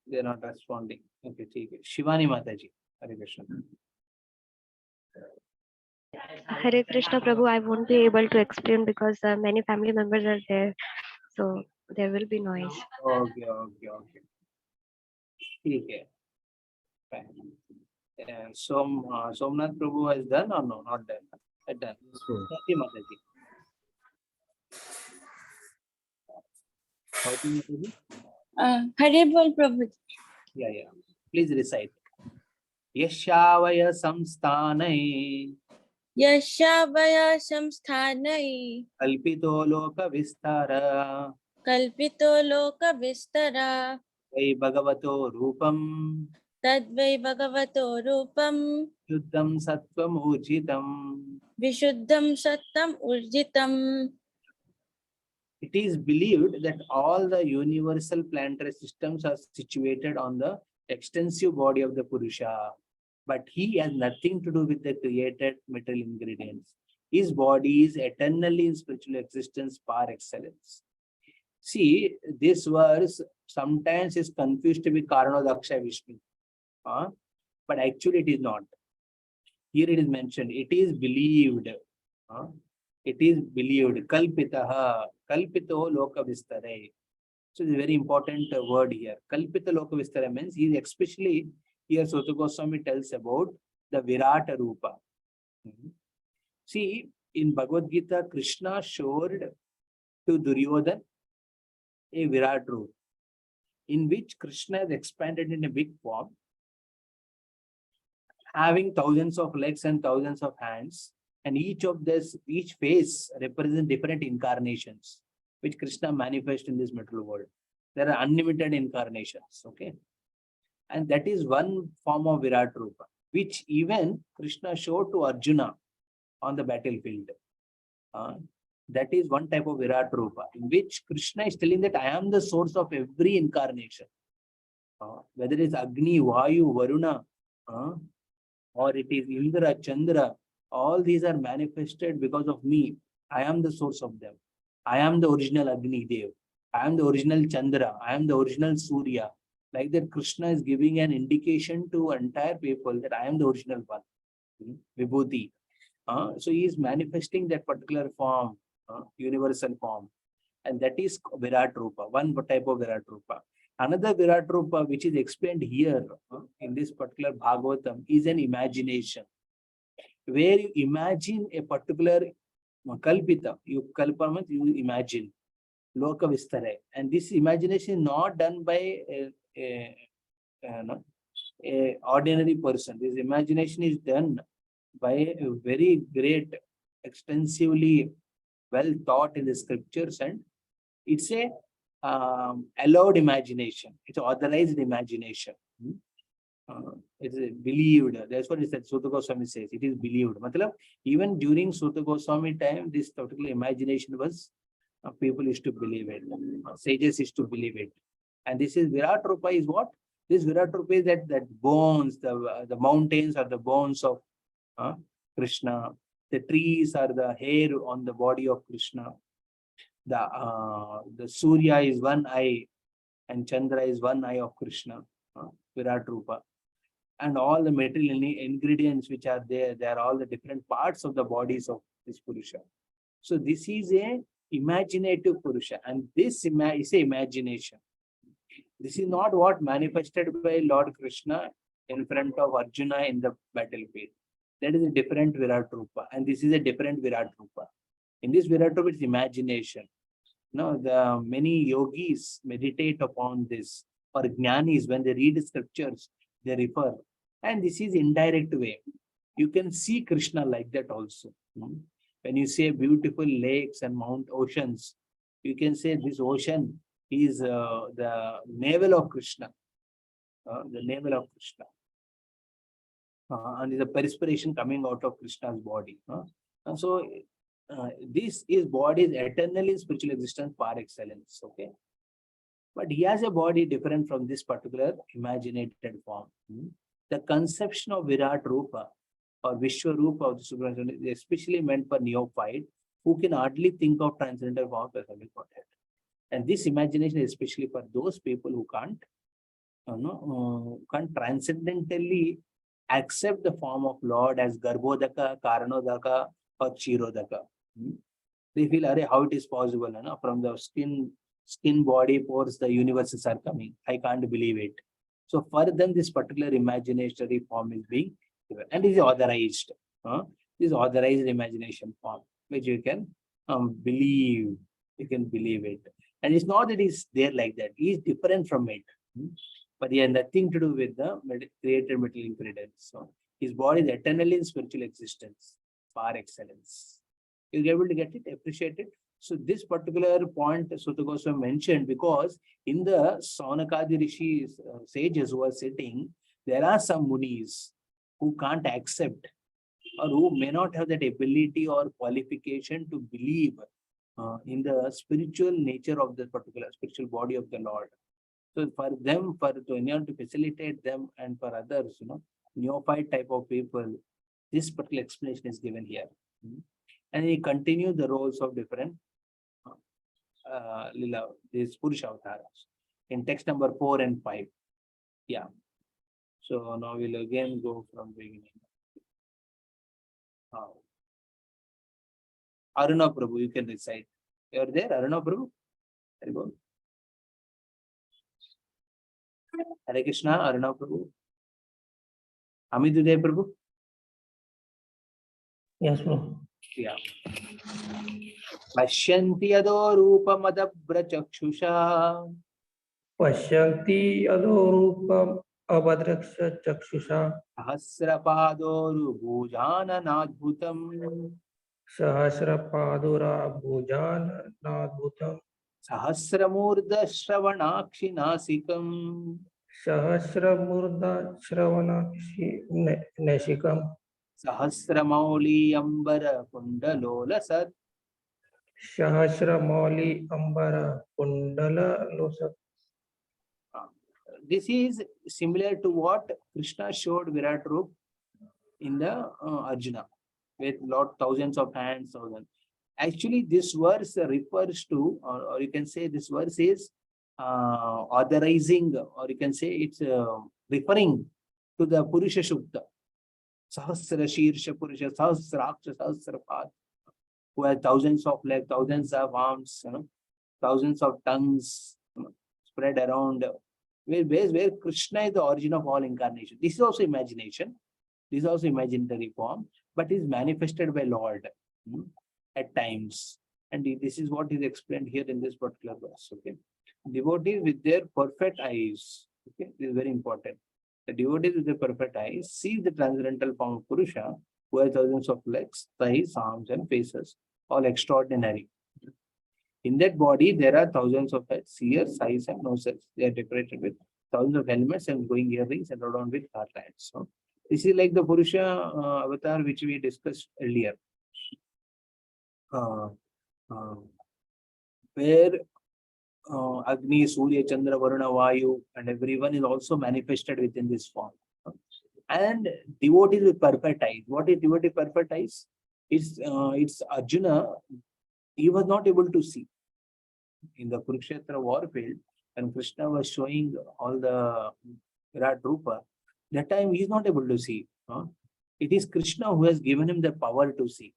Speaker 3: They are not responding. Okay, take it. Shivani Mataji. Hare Krishna.
Speaker 10: Hare Krishna Prabhu, I won't be able to explain because many family members are there, so there will be noise.
Speaker 3: Okay. Okay. Fine. And Somnath Prabhu has done or no? Not done. Done. Swati Mataji. Swati Mataji?
Speaker 11: Hare Bol Prabhu.
Speaker 3: Yeah. Please recite. Yashavaya samsthanai
Speaker 11: Yashavaya samsthanai
Speaker 3: kalpito loka vistara
Speaker 11: kalpito loka vistara
Speaker 3: vai bhagavato rupam
Speaker 11: tadvai bhagavato rupam
Speaker 3: yuddham sattvam urjitam.
Speaker 11: vishuddham sattam urjitam.
Speaker 3: It is believed that all the universal planetary systems are situated on the extensive body of the Purusha, but he has nothing to do with the created material ingredients. His body is eternally in spiritual existence par excellence. See, this verse sometimes is confused to be Karanodaksha Vishnu, but actually it is not. Here it is mentioned, it is believed. It is believed. Kalpitaha, kalpito loka vistare. So it's a very important word here. Kalpita loka vistara means he is especially here Suta Goswami tells about the Virata Rupa. See, in Bhagavad Gita, Krishna showed to Duryodhan a Virat Rupa, in which Krishna is expanded in a big form, having thousands of legs and thousands of hands, and each face represents different incarnations, which Krishna manifests in this material world. There are unlimited incarnations, okay? And that is one form of Virat Rupa, which even Krishna showed to Arjuna on the battlefield. That is one type of Virat Rupa, in which Krishna is telling that I am the source of every incarnation. Whether it's Agni, Vayu, Varuna, or it is Indra, Chandra, all these are manifested because of me. I am the source of them. I am the original Agni Dev. I am the original Chandra. I am the original Surya. Like that, Krishna is giving an indication to entire people that I am the original one, Vibhuti. So he is manifesting that particular form, universal form. And that is Virat Rupa, one type of Virat Rupa. Another Virat Rupa, which is explained here in this particular Bhagavatam, is an imagination, where you imagine a particular kalpita, you imagine, loka vistare. And this imagination is not done by a ordinary person. This imagination is done by a very great, extensively well taught in the scriptures, and it's a allowed imagination. It's authorized imagination. It is believed. That's what it said. Suta Goswami says it is believed. Matlab, even during Suta Goswami time, this particular imagination was people used to believe it. Sages used to believe it. And this is Virat Rupa is what? This Virat Rupa is that bones, the mountains are the bones of Krishna. The trees are the hair on the body of Krishna. The Surya is one eye, and Chandra is one eye of Krishna, Virat Rupa. And all the material ingredients which are there, they are all the different parts of the bodies of this Purusha. So this is a imaginative Purusha, and this is a imagination. This is not what manifested by Lord Krishna in front of Arjuna in the battlefield. That is a different Virat Rupa, and this is a different Virat Rupa. In this Virat Rupa, it's imagination. The many yogis meditate upon this, or jnanis, when they read scriptures, they refer. And this is indirect way. You can see Krishna like that also. When you say beautiful lakes and oceans, You can say this ocean is the navel of Krishna, the navel of Krishna. And is a perspiration coming out of Krishna's body. And so this is body is eternally spiritual existence par excellence. Okay. But he has a body different from this particular imaginated form. The conception of Virat Rupa or Vishwarupa of the Supreme is especially meant for neophyte who can hardly think of transcendental form as having Godhead. And this imagination is especially for those people who can't transcendentally accept the form of Lord as Garbhodaka, Karanodaka, or Chirodaka. They feel, how it is possible, from the skin, body, pores, the universes are coming. I can't believe it. So for them, this particular imaginary form is being given, and is authorized. This authorized imagination form, which you can believe. You can believe it, and it's not that he's there like that. He's different from it. But he has nothing to do with the created material impedance. So his body is eternally in spiritual existence, par excellence. You're able to get it, appreciate it. So this particular point Sutta Goswami mentioned, because in the Saunakadi Rishi's sages who are sitting, there are some munis who can't accept or who may not have that ability or qualification to believe in the spiritual nature of the particular spiritual body of the Lord. So for them, to facilitate them and for others, neophyte type of people, this particular explanation is given here. And he continues the roles of different these Purusha avatars in text number 4 and 5. Yeah. So now we'll again go from beginning. Aruna Prabhu, you can recite. You're there, Aruna Prabhu? Very good. Hare Krishna, Aruna Prabhu. Amiduday Prabhu?
Speaker 5: Yes, bro.
Speaker 3: Yeah. Pashyanti ado rupa madabra chakshusha.
Speaker 5: Pashyanti adorupam abhadraksha chakshusha.
Speaker 3: Sahasrapado bhujana nadbhutam.
Speaker 5: Sahasrapadura bhujan nadbhutam.
Speaker 3: Sahasramurda shravanakshi nasikam.
Speaker 5: Sahasramurda shravanakshi nashikam.
Speaker 3: Sahasramauli ambara kundalola sat.
Speaker 5: Sahasramali ambara kundala losak.
Speaker 3: This is similar to what Krishna showed Virat Rup in the Arjuna, with lot thousands of hands, thousands. Actually, this verse refers to, or you can say this verse is authorizing, or you can say it's referring to the Purusha Shukta. Sahasra Shirsha Purusha, Sahasraksha, Sahasrapad, who has thousands of legs, thousands of arms, thousands of tongues spread around. Where Krishna is the origin of all incarnation. This is also imagination. This is also imaginary form, but is manifested by Lord at times. And this is what is explained here in this particular verse. Okay, devotees with their perfect eyes. Okay, this is very important. The devotees with their perfect eyes see the transcendental form of Purusha, who has thousands of legs, thighs, arms, and faces, all extraordinary. In that body, there are thousands of heads, ears, eyes, and noses. They are decorated with thousands of helmets and going earrings and adorned with garlands. So this is like the Purusha avatar which we discussed earlier, where Agni, Surya, Chandra, Varuna, Vayu, and everyone is also manifested within this form. And devotees with perfect eyes. What is devotee perfect eyes? It's Arjuna. He was not able to see. In the Kurukshetra warfield, and Krishna was showing all the Virat Rupa, that time he is not able to see. It is Krishna who has given him the power to see.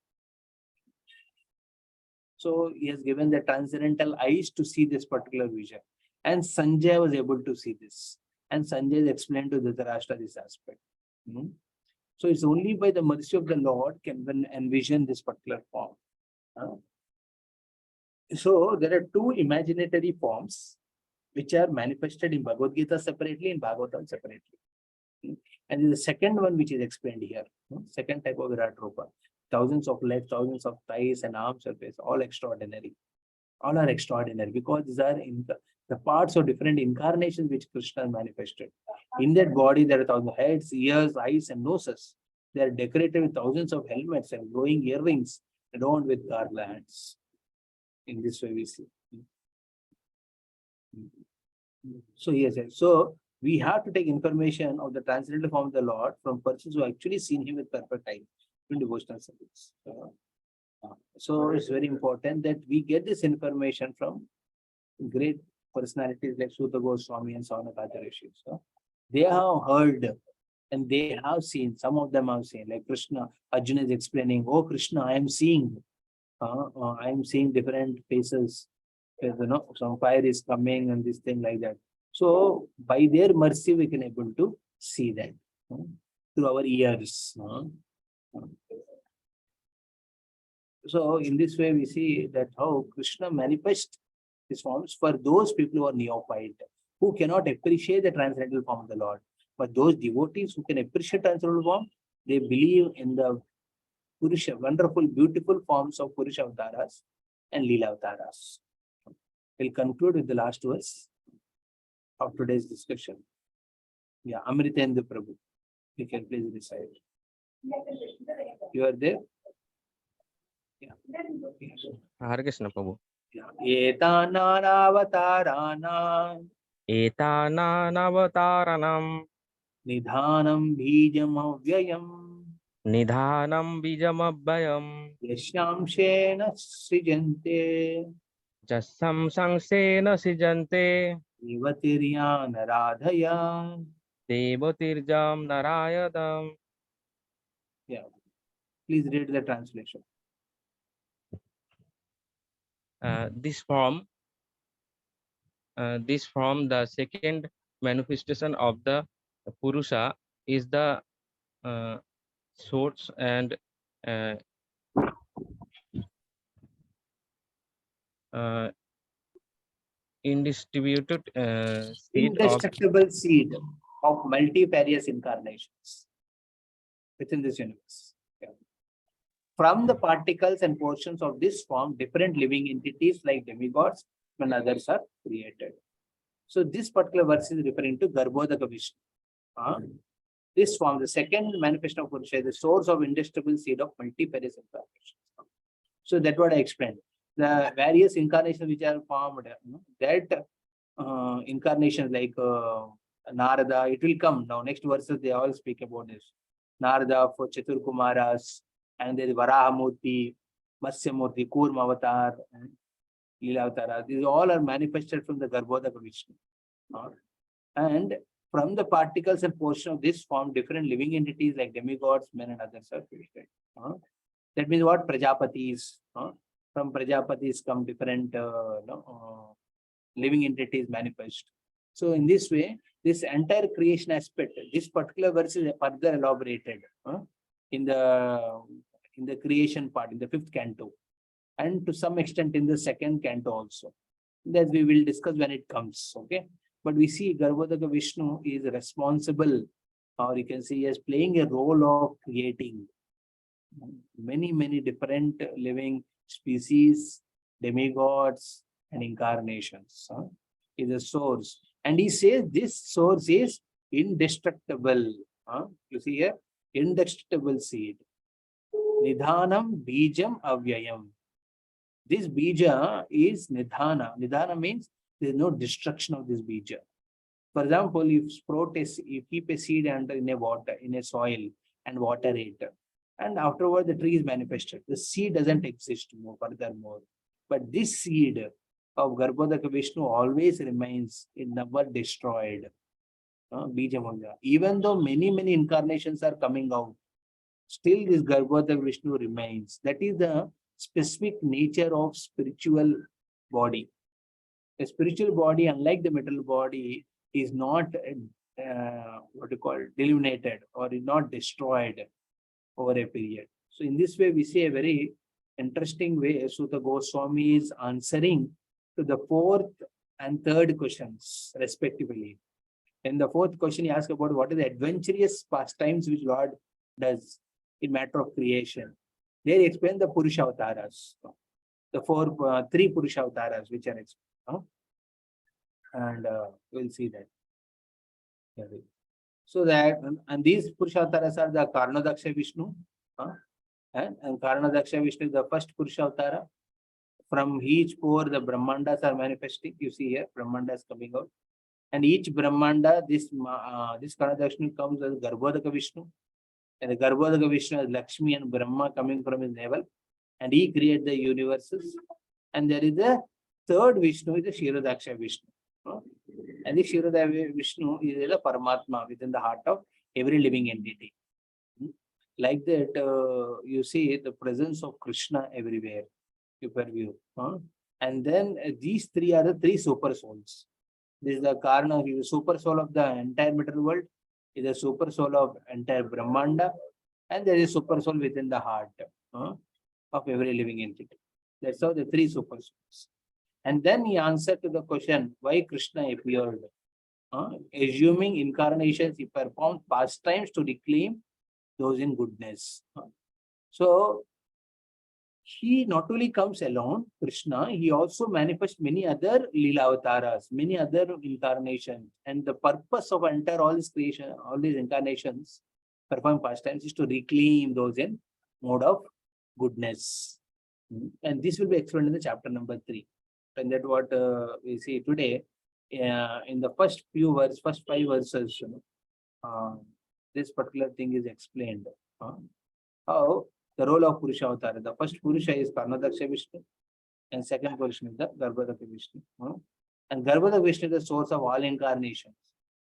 Speaker 3: So he has given the transcendental eyes to see this particular vision. And Sanjay was able to see this. And Sanjay explained to Dhritarashtra this aspect. So it's only by the mercy of the Lord can one envision this particular form. So there are two imaginary forms which are manifested in Bhagavad Gita separately, in Bhagavatam separately. And the second one which is explained here, second type of Virat Rupa, thousands of legs, thousands of thighs and arms and face, all extraordinary. All are extraordinary because these are the parts of different incarnations which Krishna manifested. In that body, there are 1,000 heads, ears, eyes, and noses. They are decorated with thousands of helmets and glowing earrings adorned with garlands. In this way, we see. So, yes, so we have to take information of the transcendental form of the Lord from persons who actually seen him with perfect eyes in devotional service. So it's very important that we get this information from great personalities like Sutta Goswami and Saunakata Rishi. So they have heard and they have seen, some of them have seen, like Krishna, Arjuna is explaining, oh Krishna, I am seeing different faces. Some fire is coming and this thing like that. So by their mercy, we can able to see that through our ears. So in this way, we see that how Krishna manifests his forms for those people who are neophyte, who cannot appreciate the transcendental form of the Lord. But those devotees who can appreciate transcendental form, they believe in the Purusha, wonderful, beautiful forms of Purusha Avtaras and Leela Avtaras. We'll conclude with the last verse of today's discussion. Yeah, Amritendra Prabhu. You can please recite. You are there? Yeah.
Speaker 12: Hare Krishna Prabhu.
Speaker 3: Etananavatarana
Speaker 12: Etananavataranam
Speaker 3: Nidhanam Bhijam Avyayam
Speaker 12: Nidhanam Bijamabhayam
Speaker 3: Yashamshena Srijante
Speaker 12: Jasam Sangsena Sijante
Speaker 3: Devatiryana Radhaya.
Speaker 12: Devatirjam Narayadam.
Speaker 3: Yeah. Please read the translation.
Speaker 12: This form, the second manifestation of the Purusha, is the source and indistributed seed of
Speaker 3: Indestructible seed of multifarious incarnations within this universe. Yeah. From the particles and portions of this form, different living entities like demigods and others are created. So this particular verse is referring to Garbhodaka Vishnu. This form, the second manifestation of Purusha, is the source of indestructible seed of multifarious incarnations. So that's what I explained. The various incarnations which are formed, that incarnations like Narada, it will come now. Next verses, they all speak about this. Narada for Chatur Kumaras, and there is Varahamurti, Matsyamurti, Kurma Avatar, Leela Avatara. These all are manifested from the Garbhodaka Vishnu. And from the particles and portion of this form, different living entities like demigods, men, and others are created. That means what? Prajapatis. From Prajapatis come different living entities manifest. So in this way, this entire creation aspect, this particular verse is further elaborated in the creation part, in the 5th canto, and to some extent in the 2nd canto also. That we will discuss when it comes. Okay. But we see Garbhodaka Vishnu is responsible, or you can say he is playing a role of creating many different living species, demigods, and incarnations. Is a source. And he says this source is indestructible. You see here, indestructible seed. Nidhanam Bijam Avyayam. This bija is nidhana. Nidhana means there is no destruction of this bija. For example, if you keep a seed under in a soil and water it, and afterward the tree is manifested. The seed doesn't exist furthermore. But this seed of Garbhodaka Vishnu always remains, it never destroyed. Even though many incarnations are coming out, still this Garbhodaka Vishnu remains. That is the specific nature of spiritual body. The spiritual body, unlike the material body, is not delineated or is not destroyed over a period. So in this way, we see a very interesting way Sutta Goswami is answering to the 4th and 3rd questions respectively. In the 4th question, he asks about what is the adventurous pastimes which Lord does in matter of creation. They explain the Purusha Avtaras. the three Purusha Avtaras which are explained. And we'll see that. So that, and these Purusha Avtaras are the Karnadaksha Vishnu. And Karnadaksha Vishnu is the first Purusha Avtara. From each pore, the Brahmandas are manifesting. You see here, Brahmandas coming out. And each Brahmanda, this Karnadaksha Vishnu comes as Garbhodaka Vishnu. And the Garbhodaka Vishnu is Lakshmi and Brahma coming from his navel. And he creates the universes. And there is a third Vishnu, is the Kshirodaksha Vishnu. And the Kshirodaksha Vishnu is the Paramatma within the heart of every living entity. Like that, you see the presence of Krishna everywhere. View. And then these three are the three super souls. This is the Karna, he is the super soul of the entire material world, is the super soul of entire Brahmanda, and there is super soul within the heart of every living entity. That's how the three super souls. And then he answered to the question, why Krishna appeared? Assuming incarnations, he performed pastimes to reclaim those in goodness. So he not only comes alone, Krishna, he also manifests many other Leela Avataras, many other incarnations. And the purpose of entire all this creation, all these incarnations, perform pastimes, is to reclaim those in mode of goodness. And this will be explained in the chapter number 3. And that what we see today in the first few verses, first 5 verses, this particular thing is explained. How the role of Purusha Avatara. The first Purusha is Karnadaksha Vishnu, and second Purusha is the Garbhodaka Vishnu. And Garbhodaka Vishnu is the source of all incarnations.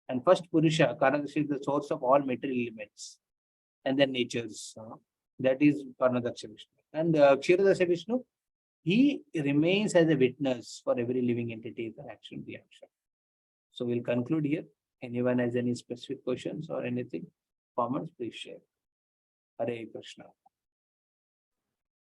Speaker 3: And first Purusha, Karnadaksha, is the source of all material elements and their natures. That is Karnadaksha Vishnu. And Kshirodakasha Vishnu, he remains as a witness for every living entity, the action, reaction. So we'll conclude here. Anyone has any specific questions or anything? Comments, please share. Hare Krishna.